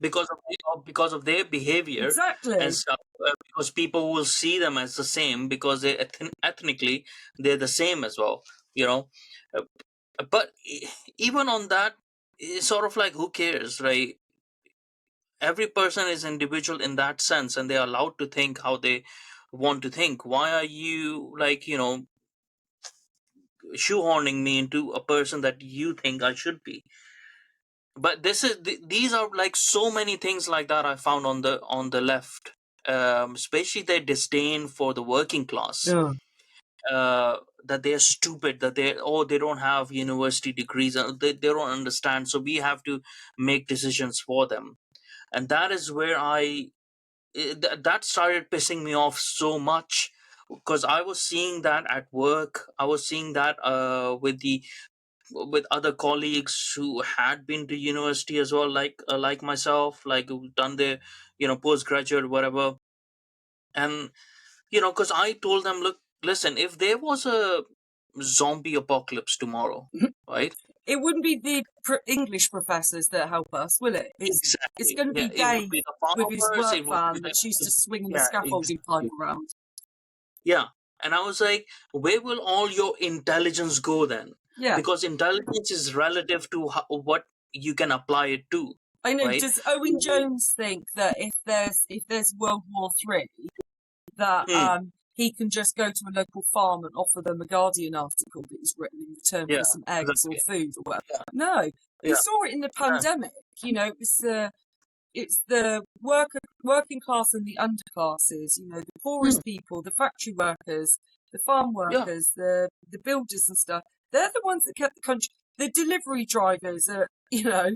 because, because of their behavior and exactly. stuff. Because people will see them as the same because they ethnically they're the same as well. You know, Uh, but even on that, it's sort of like who cares, right? Every person is individual in that sense, and they're allowed to think how they want to think. Why are you, like, shoehorning me into a person that you think I should be? But these are like so many things like that I found on the left, especially their disdain for the working class. Yeah. That they're stupid, that they don't have university degrees, they don't understand, so we have to make decisions for them. And that is where that started pissing me off so much, because I was seeing that at work. I was seeing that with other colleagues who had been to university as well, like myself, like who've done their postgraduate whatever. And because I told them, look, listen, if there was a zombie apocalypse tomorrow, right? It wouldn't be the English professors that help us, will it? It's Exactly. going to Yeah, be it would Dave be the with his farmers. work It would be van the that's used to swinging the yeah, scaffolding pipe exactly. around. Yeah. And I was like, where will all your intelligence go then? Yeah. Because intelligence is relative to what you can apply it to, I know. right? Does Owen Jones think that if there's World War III, that Hmm. he can just go to a local farm and offer them a Guardian article that he's written in return Yeah, for some eggs or exactly. food or whatever? Yeah, No, we yeah, saw it in the yeah. pandemic. It's the working class and the underclasses. The Hmm. poorest people, the factory workers, the farm Yeah, workers, the builders and stuff. They're the ones that kept the country. The delivery drivers are, they're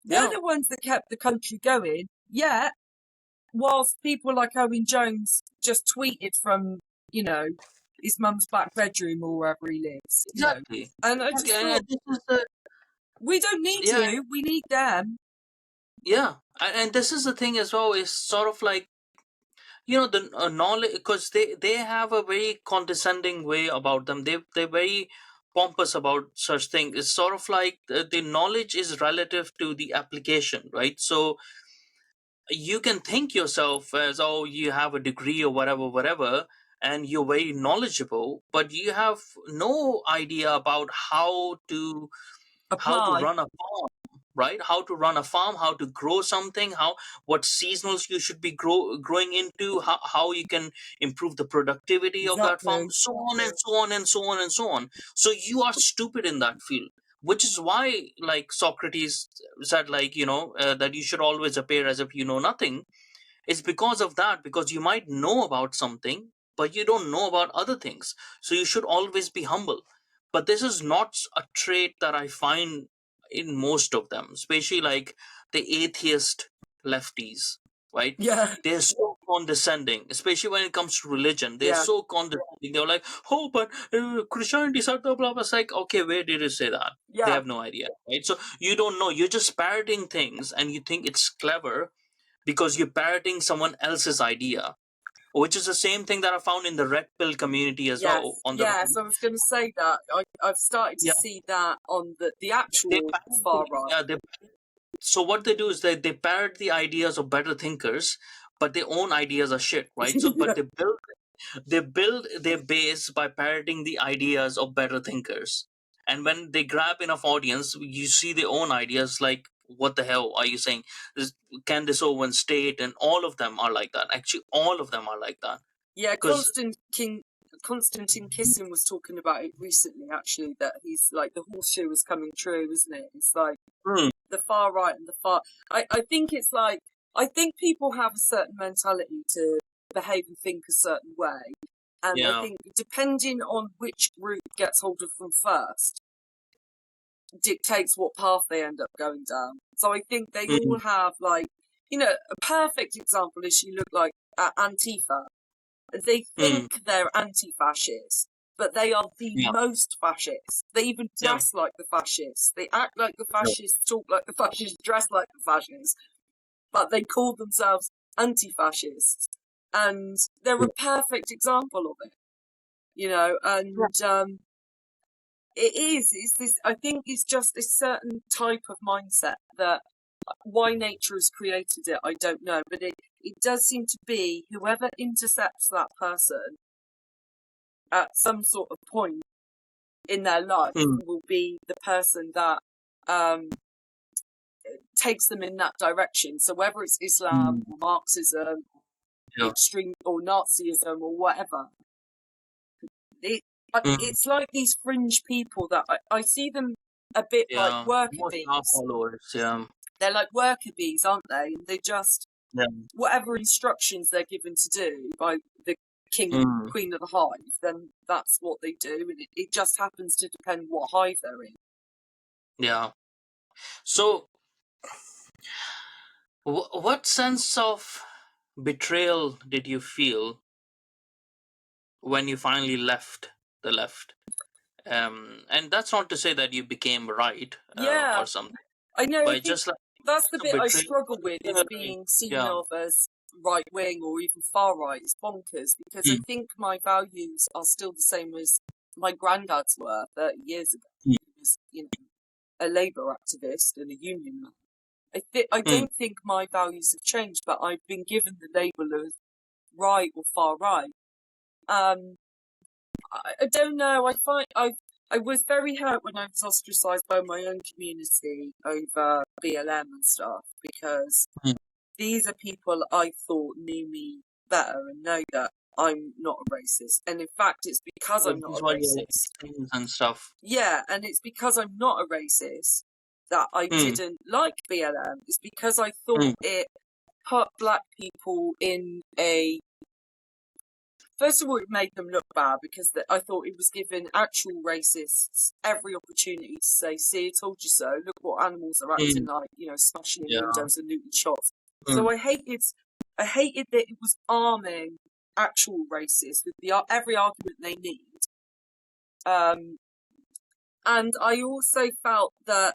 yeah. the ones that kept the country going. Yet, whilst people like Owen Jones just tweeted from, you know, his mum's back bedroom or wherever he lives. Exactly. And I Exactly. just And thought, this is the we don't need yeah, you, we need them. yeah. And this is the thing as well. Is sort of like the knowledge, because they have a very condescending way about them. They're very pompous about such things. It's sort of like the knowledge is relative to the application, right? So you can think yourself as, oh, you have a degree or whatever whatever, and you're very knowledgeable, but you have no idea about how to Apply. run a farm, right? How to run a farm, how to grow something, what seasonals you should be growing into, how you can improve the productivity of that farm, Exactly. so on and so on and so on and so on. So you are stupid in that field, which is why, like, Socrates said, like, that you should always appear as if you know nothing. It's because of that, because you might know about something, but you don't know about other things. So you should always be humble. But this is not a trait that I find in most of them, especially like the atheist lefties, right? Yeah, They're so condescending, especially when it comes to religion. They're yeah, so condescending. They're like, oh, but Christianity, said blah, blah, blah. It's like, okay, where did it say that? They yeah, have no idea, right? So you don't know. You're just parroting things and you think it's clever because you're parroting someone else's idea, which is the same thing that I found in the red pill community as yes, well on the yes. right. I was going to say that. I've started to Yeah, see that on the they actual parrot far right. so what they do is they parrot the ideas of better thinkers, but their own ideas are shit, right? So, but Yeah, they build their base by parroting the ideas of better thinkers, and when they grab enough audience, you see their own ideas like, what the hell are you saying? This Candace Owen State, and all of them are like that. Actually, all of them are like that. yeah. Because Constantine Kissin was talking about it recently. Actually, that he's like the horseshoe is coming true, isn't it? It's like the far right and the far. I think it's like I think people have a certain mentality to behave and think a certain way, and I yeah, think depending on which group gets hold of them first dictates what path they end up going down. So I think they mm, all have like a perfect example is you look like Antifa. They mm, think they're anti-fascist, but they are the yeah, most fascist. They even yeah, dress like the fascists. They act like the yeah, fascists, talk like the fascists, dress like the fascists, but they call themselves anti-fascists. And they're yeah, a perfect example of it, And it is. It's this. I think it's just a certain type of mindset that why nature has created it, I don't know, but it does seem to be whoever intercepts that person at some sort of point in their life Mm, will be the person that um, takes them in that direction. So whether it's Islam mm, or Marxism, yeah. extreme or Nazism or whatever, it, Mm, it's like these fringe people that I see them a bit like yeah. worker Most are bees. followers. Yeah. They're like worker bees, aren't they? And they just, Yeah. whatever instructions they're given to do by the king and Mm, queen of the hive, then that's what they do. And it just happens to depend what hive they're in. yeah. So, what sense of betrayal did you feel when you finally left the left? And that's not to say that you became right Yeah, or something, I know. I but think just like that's the a bit I betrayal. struggle with is Like, being seen yeah. of as right wing or even far right. It's bonkers because I Mm, think my values are still the same as my granddad's were 30 years ago. mm, He was, a Labour activist and a union man. I mm, don't think my values have changed, but I've been given the label of right or far right. Um, I don't know. I was very hurt when I was ostracised by my own community over BLM and stuff because mm. these are people I thought knew me better and know that I'm not a racist. And in fact, it's because So I'm not these a were your racist. things and stuff. Yeah, and it's because I'm not a racist that I Mm, didn't like BLM. It's because I thought mm, it put black people in a. First of all, it made them look bad because I thought it was giving actual racists every opportunity to say, "See, I told you so. Look what animals are acting mm, like, smashing in yeah. windows and looting shops." Mm, So I hated that it was arming actual racists with every argument they need. Um, and I also felt that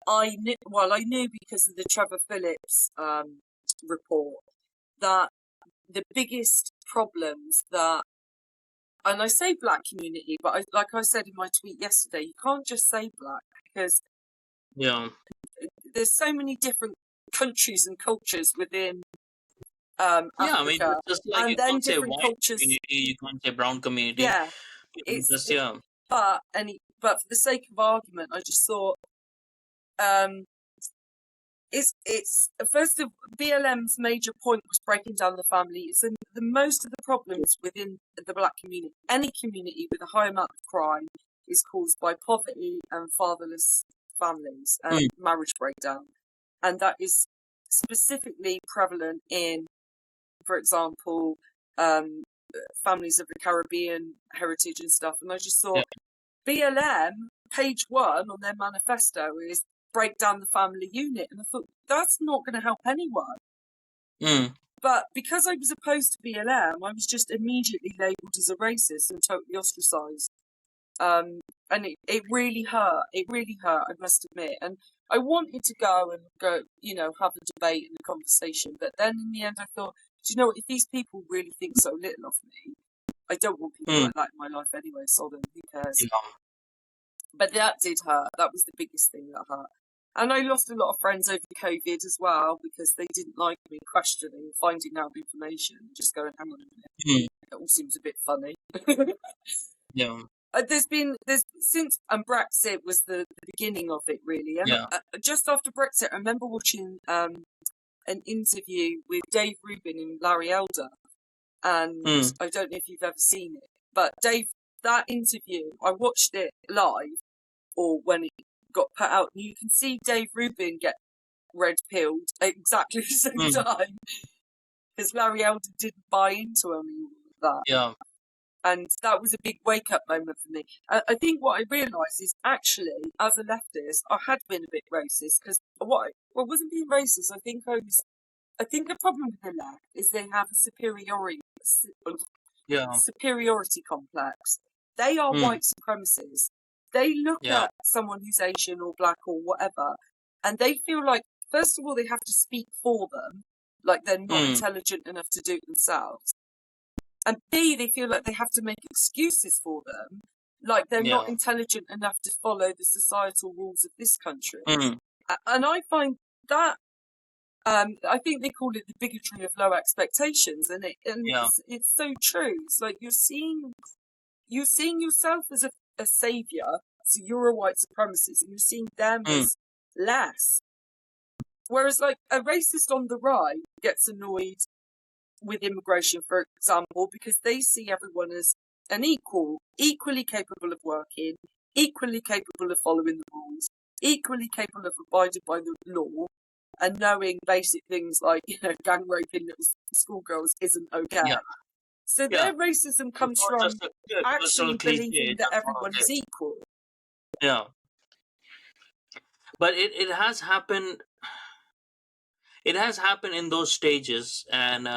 I knew because of the Trevor Phillips report that the biggest problems that, and I say black community, but like I said in my tweet yesterday, you can't just say black because yeah. there's so many different countries and cultures within Yeah, I mean, Africa, just like and you then can't say different white cultures. community, you can't say brown community. Yeah, You can it's just, it, yeah. but for the sake of argument, I just thought um, it's first of BLM's major point was breaking down the family. It's the most of the problems within the black community, any community with a high amount of crime, is caused by poverty and fatherless families and Mm, marriage breakdown, and that is specifically prevalent in, for example, um, families of the Caribbean heritage and stuff. And I just yeah. thought BLM page 1 on their manifesto is break down the family unit, and I thought that's not going to help anyone. Mm, But because I was opposed to BLM, I was just immediately labelled as a racist and totally ostracised. And it really hurt. It really hurt, I must admit. And I wanted to go, have a debate and a conversation. But then in the end, I thought, do you know what? If these people really think so little of me, I don't want people mm, like that in my life anyway, so then who cares? yeah. But that did hurt. That was the biggest thing that hurt. And I lost a lot of friends over COVID as well because they didn't like me questioning, finding out information, just going, hang on a minute, Mm, it all seems a bit funny. yeah. There's since, and Brexit was the beginning of it really. And Yeah. just after Brexit, I remember watching an interview with Dave Rubin and Larry Elder. And Mm, I don't know if you've ever seen it, but that interview, I watched it live or when it got put out, and you can see Dave Rubin get red pilled at exactly the same mm, time because Larry Elder didn't buy into any of that. yeah. And that was a big wake up moment for me. I think what I realised is actually, as a leftist, I had been a bit racist because I wasn't being racist. I think the problem with the left is they have a Yeah. superiority complex. They are Mm, white supremacists. They look yeah. at someone who's Asian or black or whatever, and they feel like, first of all, they have to speak for them, like they're not Mm, intelligent enough to do it themselves. And B, they feel like they have to make excuses for them, like they're not Yeah. intelligent enough to follow the societal rules of this country. Mm. And I find that I think they call it the bigotry of low expectations, and Yeah. it's so true. It's like you're seeing yourself as a savior, so you're a white supremacist, and you're seeing them Mm. as less. Whereas, like, a racist on the right gets annoyed with immigration, for example, because they see everyone as an equal, equally capable of working, equally capable of following the rules, equally capable of abiding by the law, and knowing basic things like, gang raping little schoolgirls isn't okay. Yeah. So Yeah. their racism It's comes not from just a cultural actually cliche. believing that That's not everyone okay. is equal. Yeah. But it has happened. It has happened in those stages, and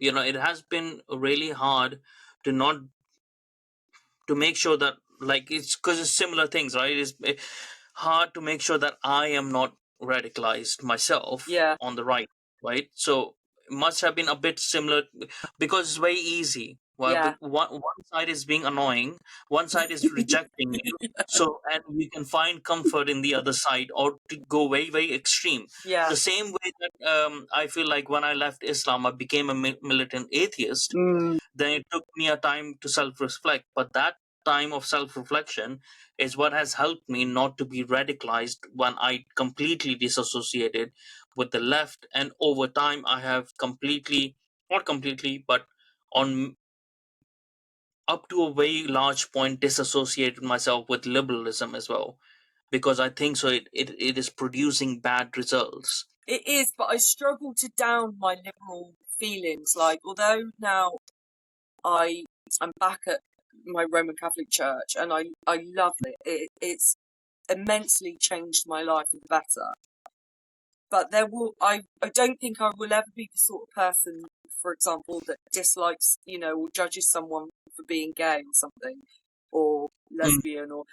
it has been really hard to not to make sure that, like, it's because it's similar things, right? It's hard to make sure that I am not radicalized myself Yeah, on the right, right? So it must have been a bit similar, because it's very easy. Well, yeah, one side is being annoying, one side is rejecting you. So, and you can find comfort in the other side, or to go very, very extreme. yeah. The same way that I feel like when I left Islam, I became a militant atheist. Mm. Then it took me a time to self reflect. But that time of self reflection is what has helped me not to be radicalized when I completely disassociated with the left. And over time, I have completely, not completely, but on up to a very large point, disassociated myself with liberalism as well. Because I think so, it is producing bad results. It is, but I struggle to down my liberal feelings. Like, although now I'm back at my Roman Catholic Church and I love it. It's immensely changed my life for the better. But I don't think I will ever be the sort of person, for example, that dislikes, or judges someone for being gay or something, or Mm. lesbian, or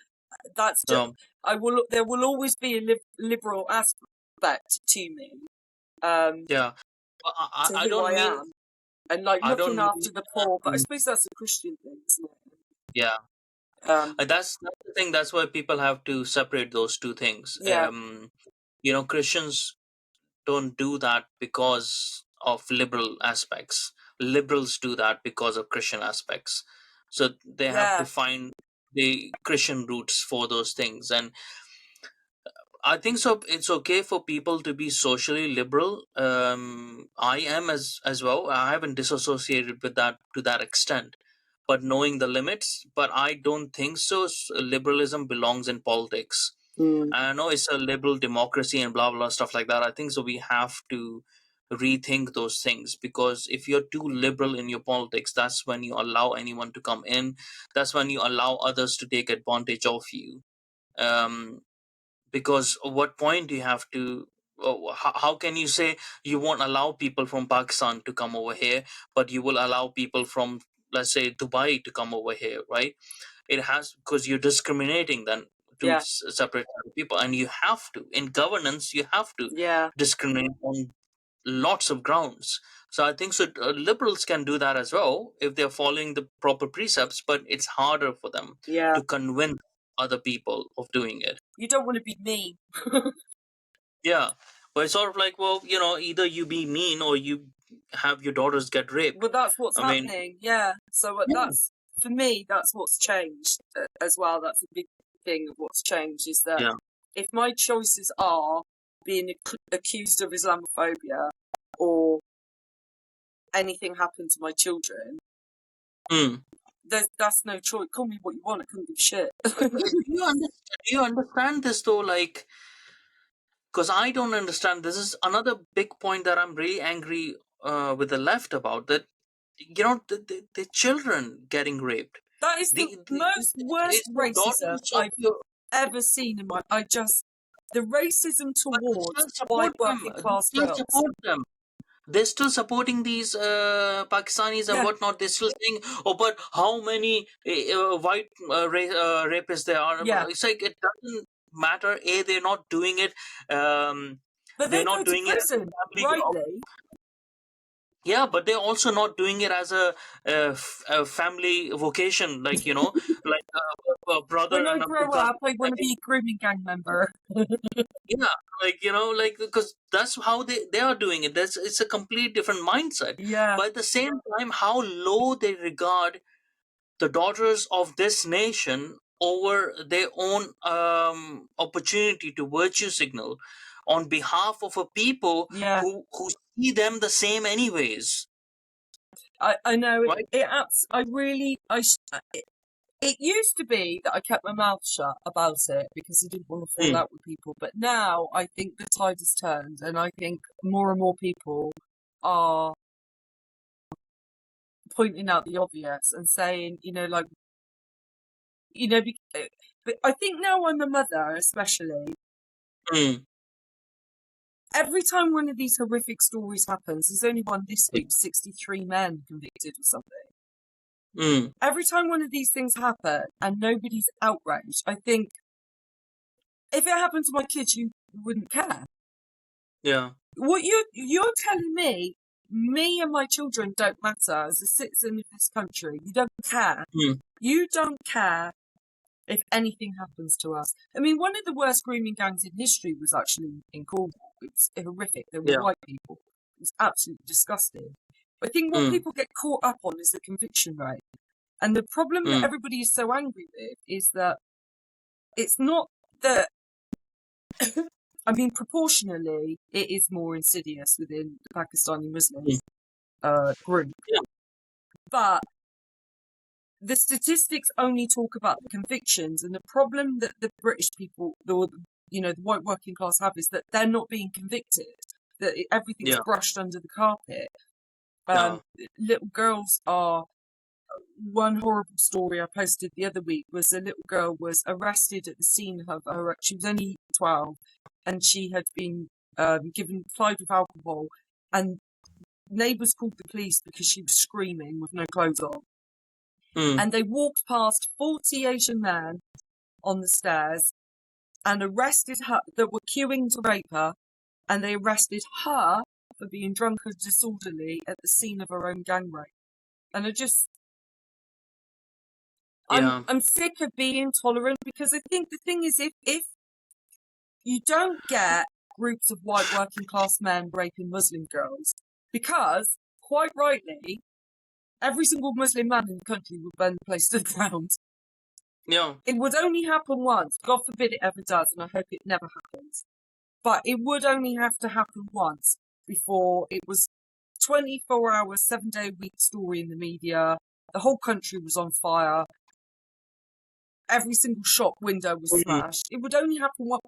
that's just, So, there will always be a liberal aspect to me, yeah. to I who don't I mean, am, and like I looking don't mean, after the poor. But I suppose that's a Christian thing, isn't yeah. it? That's the thing. That's why people have to separate those two things. Yeah. Christians don't do that because of liberal aspects. Liberals do that because of Christian aspects. So they have Yeah. to find the Christian roots for those things. And I think so. It's okay for people to be socially liberal. I am as well. I haven't disassociated with that to that extent, but knowing the limits. But I don't think so. Liberalism belongs in politics. Mm. I know it's a liberal democracy and blah blah stuff like that. I think so. We have to rethink those things, because if you're too liberal in your politics, that's when you allow anyone to come in. That's when you allow others to take advantage of you. Um, because at what point do you have to, how can you say you won't allow people from Pakistan to come over here, but you will allow people from, let's say, Dubai to come over here, right? It has, because you're discriminating then to Yeah. separate people, and you have to, in governance, you have to Yeah. discriminate on lots of grounds. So I think so, liberals can do that as well if they're following the proper precepts, but it's harder for them Yeah. to convince other people of doing it. You don't want to be mean. Yeah, but it's sort of like, well, either you be mean or you have your daughters get raped. Well, that's what's I mean, happening. Yeah. So yeah, that's, for me, that's what's changed as well. That's a big thing of what's changed, is that yeah, if my choices are being accused of Islamophobia, or anything happen to my children, mm. that's no choice. Call me what you want. I couldn't give a shit. Do you understand this though? Like, because I don't understand. This is another big point that I'm really angry with the left about. That, the children getting raped. That is the most worst It's your racism daughters of I've your, ever seen in my. The racism but they towards still support white them. working They class still girls. support them. They're still supporting these Pakistanis and Yeah. whatnot. They're still saying, "Oh, but how many white rapists there are?" Yeah. It's like it doesn't matter. A, they're not doing it. But they They're go not to doing it as a prison, family. rightly. Yeah, but they're also not doing it as a family vocation, like, like a brother When I and a grow cousin. up, I want to be a grooming gang member. Yeah, like, like, because that's how they are doing it. That's It's a complete different mindset. Yeah, But at the same time, how low they regard the daughters of this nation over their own opportunity to virtue signal on behalf of a people yeah. who see them the same anyways, I know right? I really, it used to be that I kept my mouth shut about it because I didn't want to fall Mm, out with people. But now I think the tide has turned, and I think more and more people are pointing out the obvious and saying, like, but I think now I'm a mother, especially. mm, Every time one of these horrific stories happens, there's only one this week, 63 men convicted or something. mm, Every time one of these things happen and nobody's outraged, I think if it happened to my kids, you wouldn't care. yeah. What you're telling me and my children don't matter as a citizen of this country. You don't care. Mm, You don't care if anything happens to us. I mean, one of the worst grooming gangs in history was actually in Cornwall. It was horrific. They were yeah. white people. It was absolutely disgusting. But I think what Mm, people get caught up on is the conviction rate. And the problem that mm, everybody is so angry with is that it's not that, I mean, proportionally, it is more insidious within the Pakistani mm, Muslims group. yeah. But the statistics only talk about the convictions, and the problem that the British people, or the white working class, have is that they're not being convicted. That everything's Yeah. brushed under the carpet. Yeah. Little girls are. One horrible story I posted the other week was a little girl was arrested at the scene of her. She was only 12, and she had been given plied with alcohol, and neighbours called the police because she was screaming with no clothes on. Mm, And they walked past 40 Asian men on the stairs and arrested her, that were queuing to rape her, and they arrested her for being drunk and disorderly at the scene of her own gang rape. And yeah. I'm sick of being tolerant because I think the thing is if you don't get groups of white working class men raping Muslim girls, because quite rightly, every single Muslim man in the country would burn the place to the ground. Yeah. It would only happen once. God forbid it ever does, and I hope it never happens. But it would only have to happen once before it was 24 hours, 7-day a week story in the media. The whole country was on fire. Every single shop window was Mm. smashed. It would only happen once.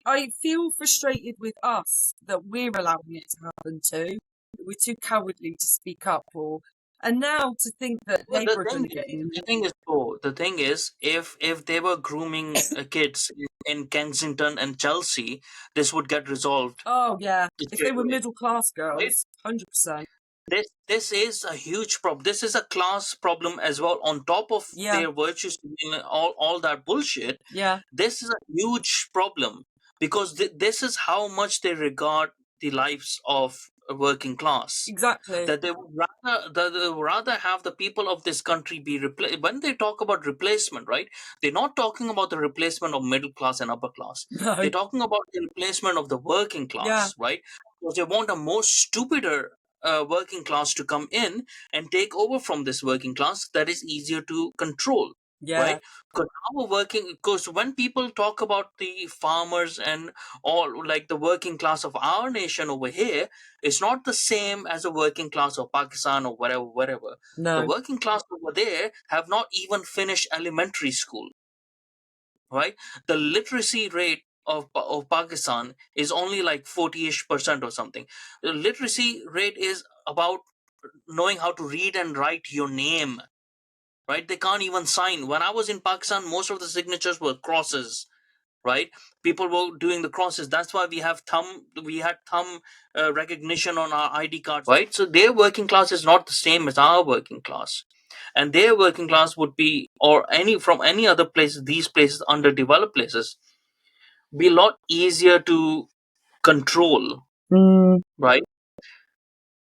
I feel frustrated with us that we're allowing it to happen too. We're too cowardly to speak up, and now to think that Well, the Labour are thing going to get in. the thing is though, the thing is, if they were grooming kids in Kensington and Chelsea, this would get resolved Oh yeah, if they straight were away, middle class right? girls, 100%. This is a huge problem. This is a class problem as well. On top of Yeah, their virtues, and all that bullshit, yeah, this is a huge problem because this is how much they regard the lives of a working class, exactly. that they would rather have the people of this country be replaced. When they talk about replacement, right, they're not talking about the replacement of middle class and upper class. No, They're talking about the replacement of the working yeah, class, right? Because they want a more stupider working class to come in and take over from this working class that is easier to control, yeah, right? Because when people talk about the farmers and all, like the working class of our nation over here, it's not the same as the working class of Pakistan or wherever. The no, working class over there have not even finished elementary school, right? The literacy rate of Pakistan is only like 40-ish% or something. The literacy rate is about knowing how to read and write your name, right? They can't even sign. When I was in Pakistan, most of the signatures were crosses, right? People were doing the crosses. That's why we had thumb recognition on our ID cards, right? So their working class is not the same as our working class, and their working class would be, or any from any other places, these places, underdeveloped places, be a lot easier to control, mm, right?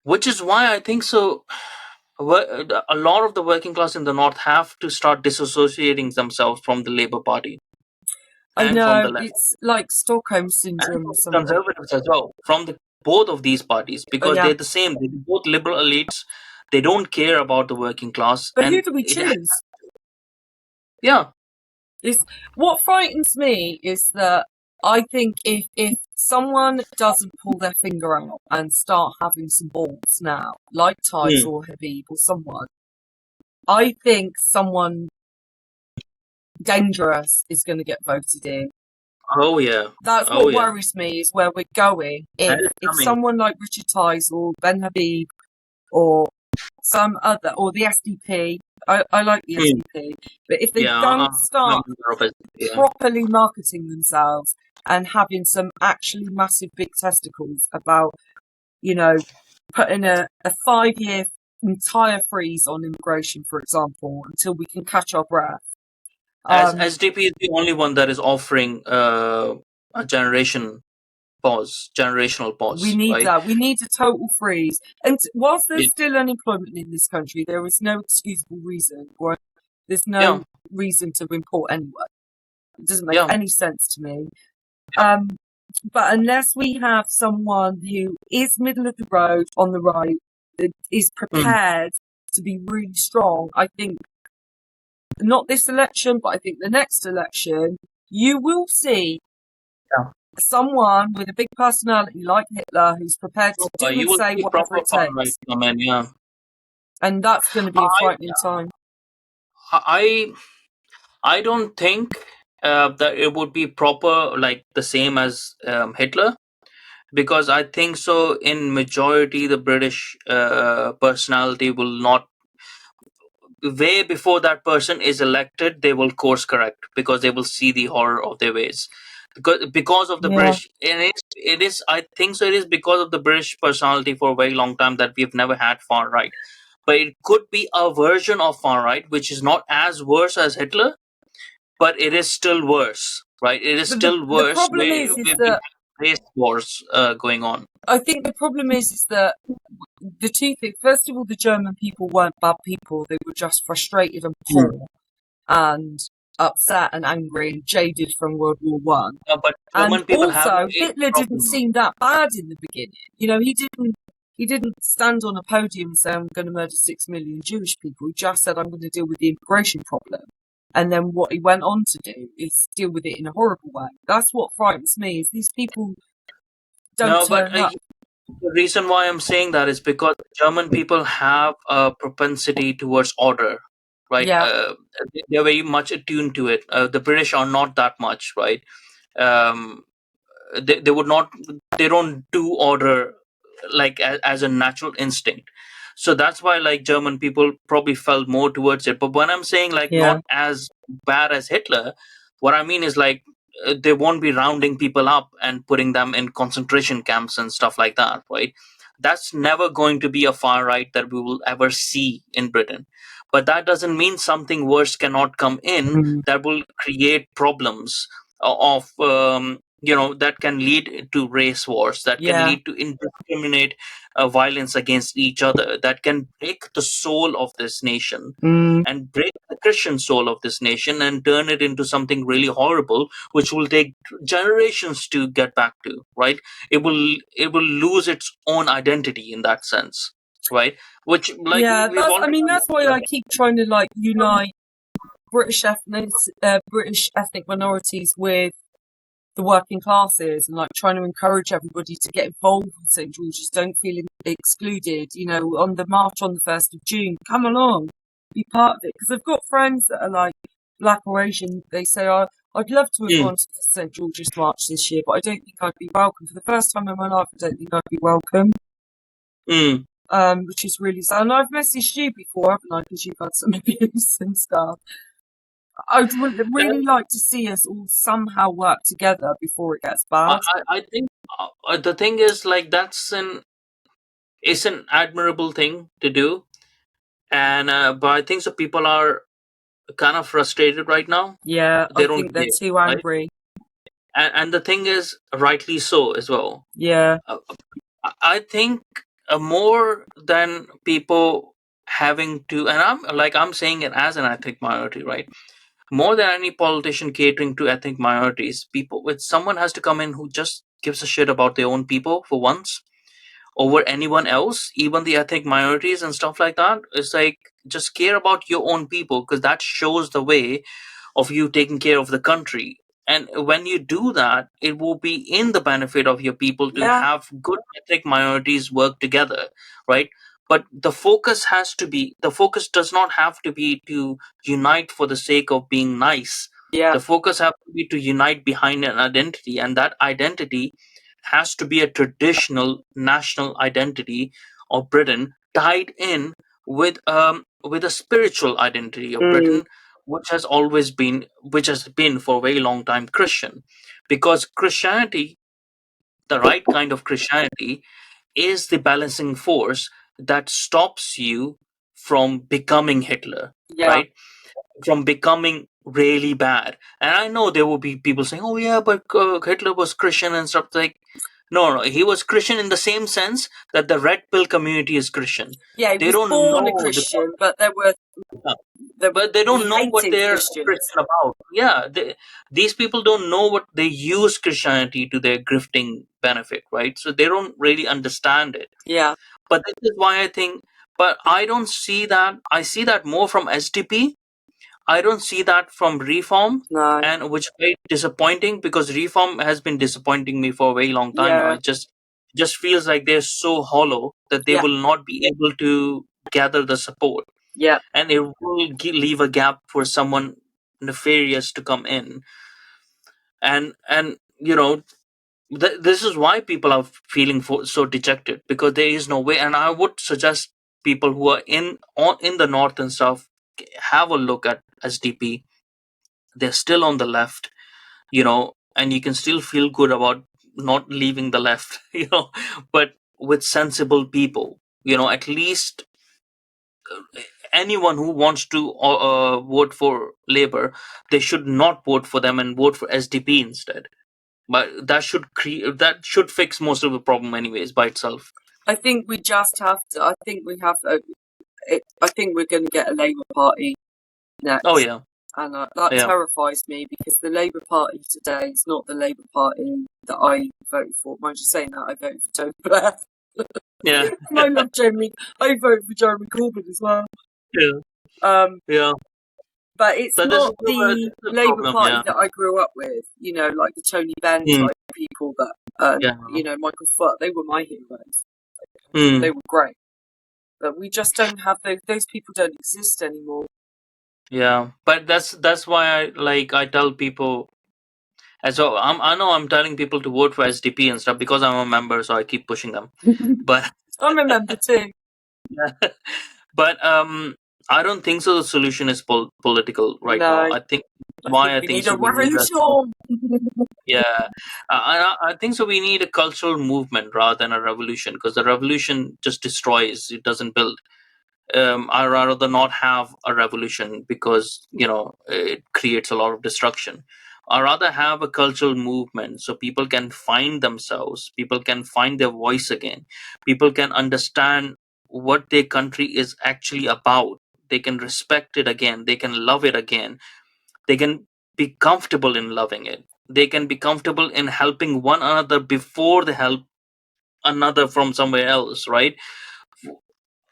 which is why I think so. A lot of the working class in the north have to start disassociating themselves from the Labour Party I and from the know left it's like Stockholm and syndrome from or the something. conservatives as well, from the both of these parties, Oh because yeah, they're the same. They're both liberal elites. They don't care about the working class, but who and do we choose? yeah. Is what frightens me is that I think if someone doesn't pull their finger out and start having some balls now, like Tice Hmm. or Habib or someone, I think someone dangerous is going to get voted in. Oh yeah. That's Oh what yeah. worries me is where we're going. That If is if coming. someone like Richard Tice or Ben Habib or some other or the SDP, I like the Hmm. SDP, but if they Yeah. don't I'm start aware of it. Yeah. properly marketing themselves and having some actually massive big testicles about, you know, putting a 5 year entire freeze on immigration, for example, until we can catch our breath. As Um, SDP is the only one that is offering a generational we pause, need right? that. We need a total freeze. And whilst there's Yeah. still unemployment in this country, there is no excusable reason or there's Yeah. no reason to import anyone. It doesn't make Yeah. any sense to me. Yeah. Um, but unless we have someone who is middle of the road on the right, that is Hmm. prepared to be really strong, I think not this election, but I think the next election, you will see Yeah. someone with a big personality like Hitler who's prepared to do and You will say see whatever proper it far right takes. come in. Yeah. And that's going to be a I frightening time. I I don't think that it would be proper like the same as Hitler, because I think so in majority the British personality will not, way before that person is elected, they will course correct because they will see the horror of their ways. Because of the Yeah. British, and it is I think so it is because of the British personality for a very long time that we've never had far right. But it could be a version of far right which is not as worse as Hitler, but it is still worse, right? It is But the still the worse problem where is we that have race wars going on. I think the problem is that the two things. First of all, the German people weren't bad people; they were just frustrated and Hmm. poor and upset and angry and jaded from World War One. But And German people have also, a Hitler didn't problem. seem that bad in the beginning. You know, he didn't stand on a podium and say, "I'm going to murder 6 million Jewish people." He just said, "I'm going to deal with the immigration problem." And then what he went on to do is deal with it in a horrible way. That's what frightens me: is these people don't No, but turn up. the reason why I'm saying that is because German people have a propensity towards order, right? Yeah, They're very much attuned to it. The British are not that much, right? Um, they would not, they don't do order like as a natural instinct. So that's why like German people probably felt more towards it. But when I'm saying like yeah. not as bad as Hitler, what I mean is like they won't be rounding people up and putting them in concentration camps and stuff like that, right? That's never going to be a far right that we will ever see in Britain. But that doesn't mean something worse cannot come in Mm. that will create problems of that can lead to race wars, that can Yeah. lead to indiscriminate violence against each other, that can break the soul of this nation Mm. and break the Christian soul of this nation and turn it into something really horrible, which will take generations to get back to. Right? It will lose its own identity in that sense. Right? Which like Yeah, we've I already mean, that's why I understood. keep trying to like unite British ethnic minorities with the working classes and like trying to encourage everybody to get involved with St George's. Don't feel excluded. You know, on the march on the 1st of June, come along, be part of it. Because I've got friends that are like black or Asian. They say, "Oh, I'd love to have Mm, gone to the St George's march this year, but I don't think I'd be welcome. For the first time in my life, I don't think I'd be welcome." mm. Which is really sad. And I've messaged you before, haven't I? Because you've had some abuse and stuff. I'd really like to see us all somehow work together before it gets bad. I think the thing is like it's an admirable thing to do, and but I think so people are kind of frustrated right now. Yeah, I They don't think they're care, too right? angry. And the thing is rightly so as well. Yeah, uh, I think more than people having to, and I'm saying it as an ethnic minority, right? More than any politician catering to ethnic minorities, people with someone has to come in who just gives a shit about their own people for once over anyone else, even the ethnic minorities and stuff like that. It's like, just care about your own people, because that shows the way of you taking care of the country. And when you do that, it will be in the benefit of your people to Yeah, have good ethnic minorities work together, right? But the focus does not have to be to unite for the sake of being nice. yeah, The focus has to be to unite behind an identity, and that identity has to be a traditional national identity of Britain, tied in with a spiritual identity of mm, Britain, which has been for a very long time Christian. Because Christianity, the right kind of Christianity, is the balancing force that stops you from becoming Hitler, yeah, right? From becoming really bad. And I know there will be people saying, "Oh yeah, but Hitler was Christian and stuff." Like, no, no, he was Christian in the same sense that the red pill community is Christian. yeah. He They was don't born a know the, Christian, but but they he don't know what hated they're Christians. Christian about. Yeah, these people don't know what they use Christianity to their grifting benefit, right? So they don't really understand it. Yeah, But this is why I think. But I don't see that. I see that more from SDP. I don't see that from Reform, no, and which is very disappointing, because Reform has been disappointing me for a very long time now. yeah, It just feels like they're so hollow that they yeah, will not be able to gather the support, yeah. and it will leave a gap for someone nefarious to come in. And this is why people are feeling so dejected, because there is no way. And I would suggest people who are in the north and stuff, have a look at SDP. They're still on the left, and you can still feel good about not leaving the left, but with sensible people, at least anyone who wants to vote for Labour, they should not vote for them and vote for SDP instead. But that should fix most of the problem anyways by itself. I think we just have to. I think we have. I think we're going to get a Labour Party Oh next, yeah, and that yeah, terrifies me because the Labour Party today is not the Labour Party that I voted for. Mind you saying that, I voted for Tony Blair, yeah, and I love Jeremy. I voted for Jeremy Corbyn as well. yeah, Um, yeah. but it's But not this the is the Labour problem. Party Yeah, that I grew up with. You know, like the Tony Benn mm, type people that, yeah, Michael Foot. They were my heroes. They mm, were great. But we just don't have those. Those people don't exist anymore. yeah. But that's why I tell people. And so I know I'm telling people to vote for SDP and stuff because I'm a member, so I keep pushing them. But I remember too. but I don't think so. The solution is political right now. No, I think I think why I we think need so. a We need a revolution. yeah. I think so. We need a cultural movement rather than a revolution, because the revolution just destroys. It doesn't build. I rather not have a revolution, because it creates a lot of destruction. I rather have a cultural movement so people can find themselves, people can find their voice again, people can understand what their country is actually about. They can respect it again, they can love it again, they can be comfortable in loving it, they can be comfortable in helping one another before they help another from somewhere else, right?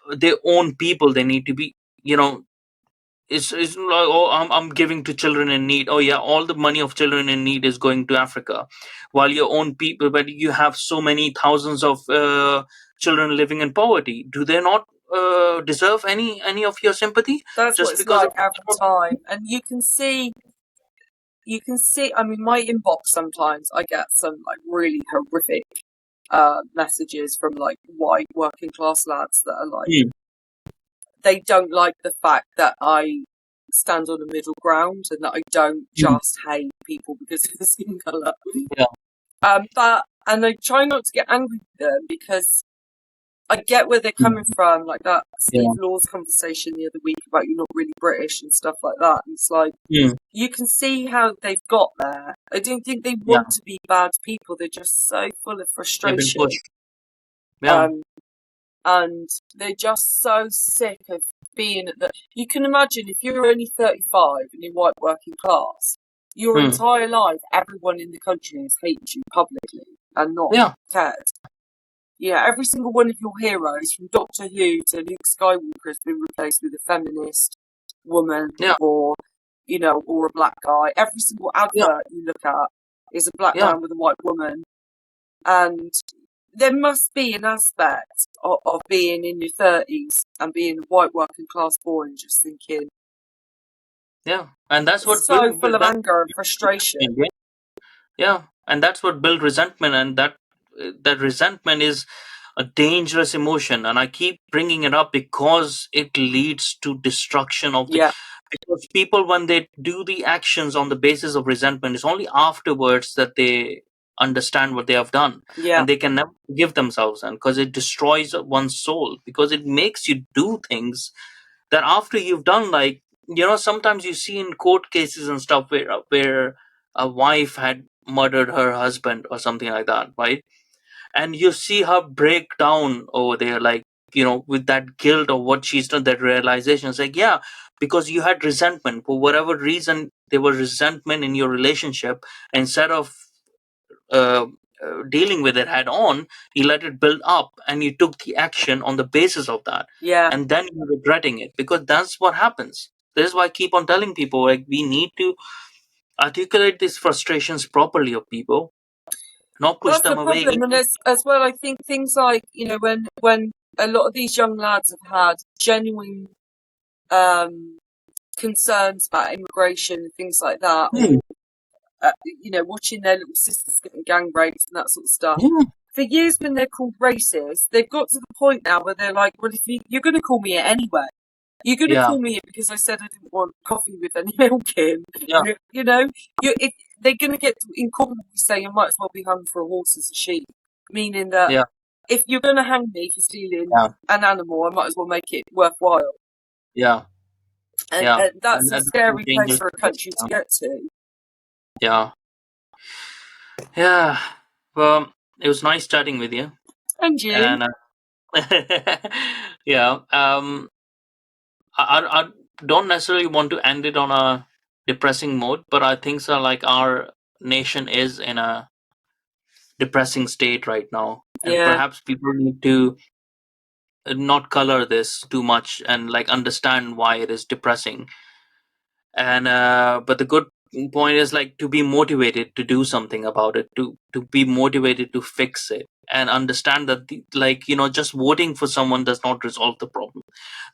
Their own people, they need to be, you know it's like, oh, I'm giving to children in need. Oh yeah, all the money of children in need is going to Africa, while your own people, but you have so many thousands of children living in poverty. Do they not deserve any of your sympathy That's what just it's because like of every time, and you can see. You can see. I mean, my inbox sometimes I get some like really horrific messages from like white working class lads that are like Hmm, they don't like the fact that I stand on a middle ground and that I don't hmm, just hate people because of their skin colour. yeah, And I try not to get angry with them because I get where they're coming hmm, from, like that Steve yeah, Laws conversation the other week about you're not really British and stuff like that. And it's like, hmm, you can see how they've got there. I don't think they yeah. want to be bad people. They're just so full of They've been frustration. pushed. Yeah, Um, and they're just so sick of being at the. You can imagine if you're only 35 and you're white working class, your Hmm. entire life, everyone in the country has hated you publicly and not Yeah. cared. Yeah, every single one of your heroes, from Doctor Who to Luke Skywalker, has been replaced with a feminist woman Yeah. or, or a black guy. Every single Yeah. advert you look at is a black Yeah. man with a white woman. And there must be an aspect of being in your 30s and being a white working class boy and just thinking, Yeah. And that's what so build full of that. anger and frustration. Yeah, and that's what build resentment, and that resentment is a dangerous emotion, and I keep bringing it up because it leads to destruction of the. Yeah, Because people, when they do the actions on the basis of resentment, it's only afterwards that they understand what they have done, yeah, and they can never forgive themselves, and because it destroys one's soul, because it makes you do things that after you've done, like, sometimes you see in court cases and stuff where a wife had murdered her husband or something like that, right? And you see her break down over there, like, with that guilt of what she's done, that realization. It's like, yeah, because you had resentment for whatever reason, there was resentment in your relationship. Instead of uh, dealing with it head on, you let it build up and you took the action on the basis of that, yeah. and then you're regretting it, because that's what happens. This is why I keep on telling people, like, we need to articulate these frustrations properly of people, not push That's the them away. problem, and as well, I think things like when a lot of these young lads have had genuine um, concerns about immigration and things like that, or Hmm. watching their little sisters getting gang raped and that sort of stuff. Yeah, For years, when they're called racist, they've got to the point now where they're like, "Well, if you're going to call me it anyway, you're going to yeah, call me it because I said I didn't want coffee with any milk in." yeah, You know, if they're going to get in court and say you might as well be hung for a horse as a sheep, meaning that yeah, if you're going to hang me for stealing yeah, an animal, I might as well make it worthwhile. yeah, And, yeah. and that's a And that's a scary place dangerous for a place. country to get to. Yeah, yeah. Well, it was nice chatting with you, And you, and yeah. I don't necessarily want to end it on a depressing mode, but I think so. Like, our nation is in a depressing state right now, and yeah, perhaps people need to not color this too much and, like, understand why it is depressing. And but the good point is, like, to be motivated to do something about it, to be motivated to fix it, and understand that like, just voting for someone does not resolve the problem.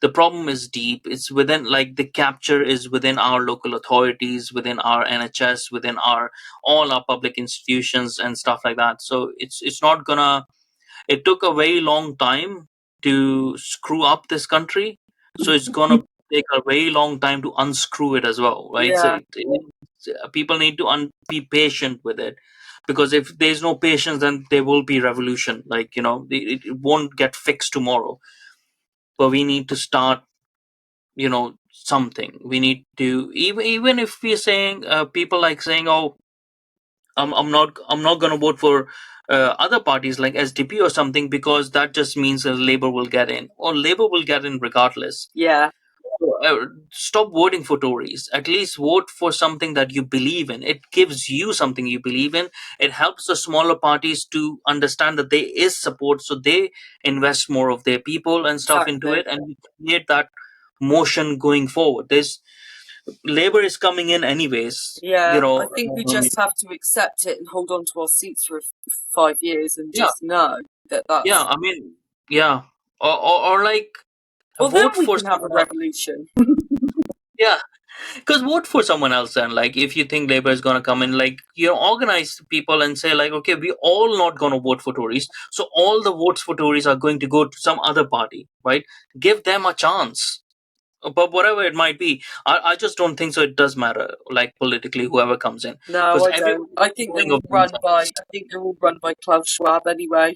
The problem is deep. It's within, like, the capture is within our local authorities, within our NHS, within our all our public institutions and stuff like that. So it's not gonna. It took a very long time to screw up this country, so it's gonna take a very long time to unscrew it as well, right? So yeah, people need to be patient with it, because if there's no patience, then there will be revolution. Like, it won't get fixed tomorrow, but we need to start, something. We need to, even if we're saying, people like saying, oh, I'm not going to vote for other parties like SDP or something, because that just means that Labor will get in, or Labor will get in regardless. yeah, So, stop voting for Tories. At least vote for something that you believe in. It gives you something you believe in. It helps the smaller parties to understand that there is support, so they invest more of their people and stuff into exactly. it, and we create that motion going forward. There's Labor is coming in anyways. Yeah, I think we just have to accept it and hold on to our seats for 5 years and Yeah, just know that yeah. that's. I mean, yeah, or like, Well, then vote we for can have a someone else. revolution. Yeah, because vote for someone else. And, like, if you think Labor is gonna come in, like, organize people and say, like, okay, we all not gonna vote for Tories, so all the votes for Tories are going to go to some other party, right? Give them a chance. But whatever it might be, I just don't think so. It does matter, like, politically, whoever comes in, No, because I don't. everyone I is think they're going all of themselves. I think they're all run by Klaus Schwab anyway.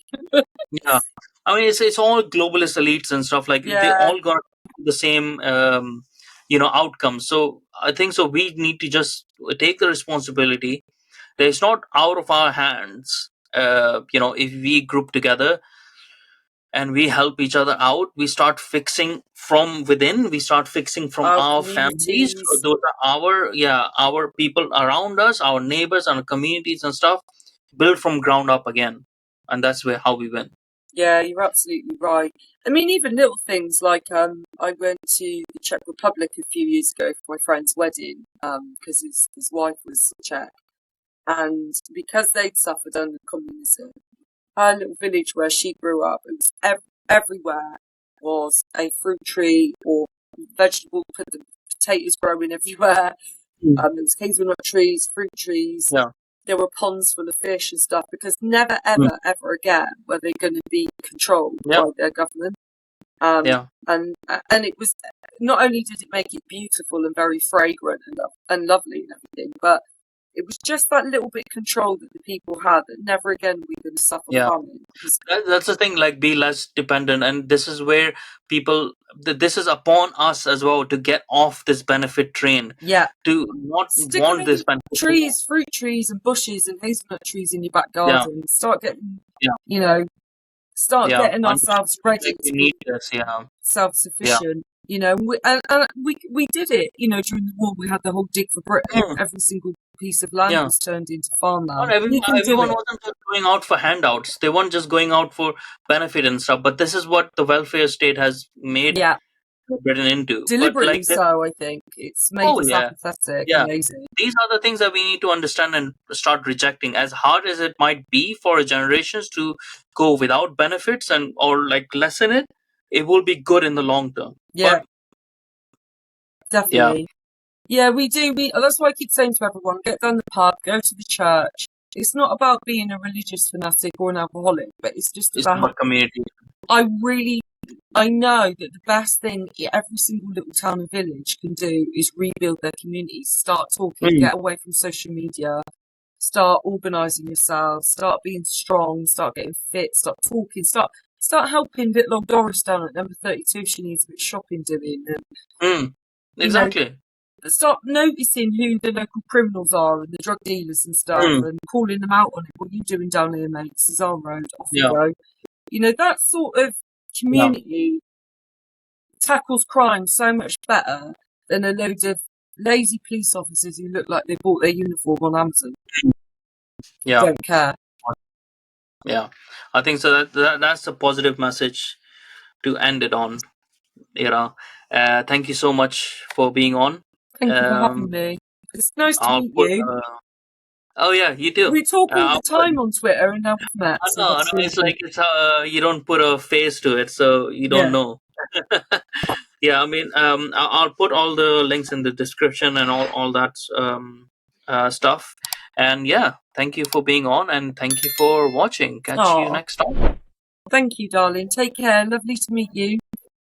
Yeah, I mean, it's all globalist elites and stuff. Like, they Yeah, all got the same, outcome. So I think so. We need to just take the responsibility. It's not out of our hands. If we group together, and we help each other out, we start fixing from within, we start fixing from Our our families. communities. Those are our, yeah, our people around us, our neighbors, our communities and stuff, build from ground up again. And that's where how we win. Yeah, you're absolutely right. I mean, even little things like I went to the Czech Republic a few years ago for my friend's wedding because his wife was Czech, and because they'd suffered under communism, her little village where she grew up, it was everywhere was a fruit tree or vegetable, the potatoes growing everywhere. There was hazelnut trees, fruit trees. Yeah. There were ponds full of fish and stuff because never, Mm. ever, ever again were they going to be controlled Yeah. by their government. Yeah. And it was, not only did it make it beautiful and very fragrant and lovely and everything, but it was just that little bit of control that the people had that never again we're going to suffer Yeah. famine. That's the thing, like be less dependent, and this is where people, this is upon us as well to get off this benefit train, Yeah, to not stick a want million this benefit. trees, fruit trees and bushes and hazelnut trees in your back Yeah. garden. Start getting, Yeah. you know, start Yeah. getting ourselves ready Like to we be need this. Yeah. self-sufficient. You know, and we did it. You know, during the war, we had the whole dig for Britain. Mm. Every single piece of land Yeah. was turned into Not farmland. everyone, We can do everyone it. wasn't just going out for handouts. They weren't just going out for benefit and stuff. But this is what the welfare state has made Yeah, Britain into. But deliberately like this, so. I think it's made oh us yeah, apathetic yeah. and lazy. These are the things that we need to understand and start rejecting. As hard as it might be for generations to go without benefits and or like lessen it, it will be good in the long term. Yeah, But yeah, definitely. Yeah, we do. That's why I keep saying to everyone: get down the pub, go to the church. It's not about being a religious fanatic or an alcoholic, but it's just it's about. about community. I know that the best thing every single little town and village can do is rebuild their communities, start talking, Mm. get away from social media, start organising yourselves, start being strong, start getting fit, start talking, start helping little old Doris down at number 32 if she needs a bit of shopping doing, and Mm. you know, Exactly. start noticing who the local criminals are and the drug dealers and stuff, Mm. and calling them out on it. What are you doing down here, mate? This is our road. Off you Yeah. go. You know, that sort of Yeah. community tackles crime so much better than a load of lazy police officers who look like they bought their uniform on Amazon. Yeah. Don't care. Yeah. I think so. That's a positive message to end it on. You know. Thank you so much for being on. Thank you for having Um, me. It's nice to I'll meet put. you. Oh yeah, you too. We talk all I'll the put. time on Twitter and now we've met, so No, that's no, really it's good. like it's you don't put a face to it, so you don't Yeah. know. Yeah, I mean, I'll put all the links in the description and all that stuff. And yeah, thank you for being on, and thank you for watching. Catch you Oh, next time. thank you, darling. Take care. Lovely to meet you.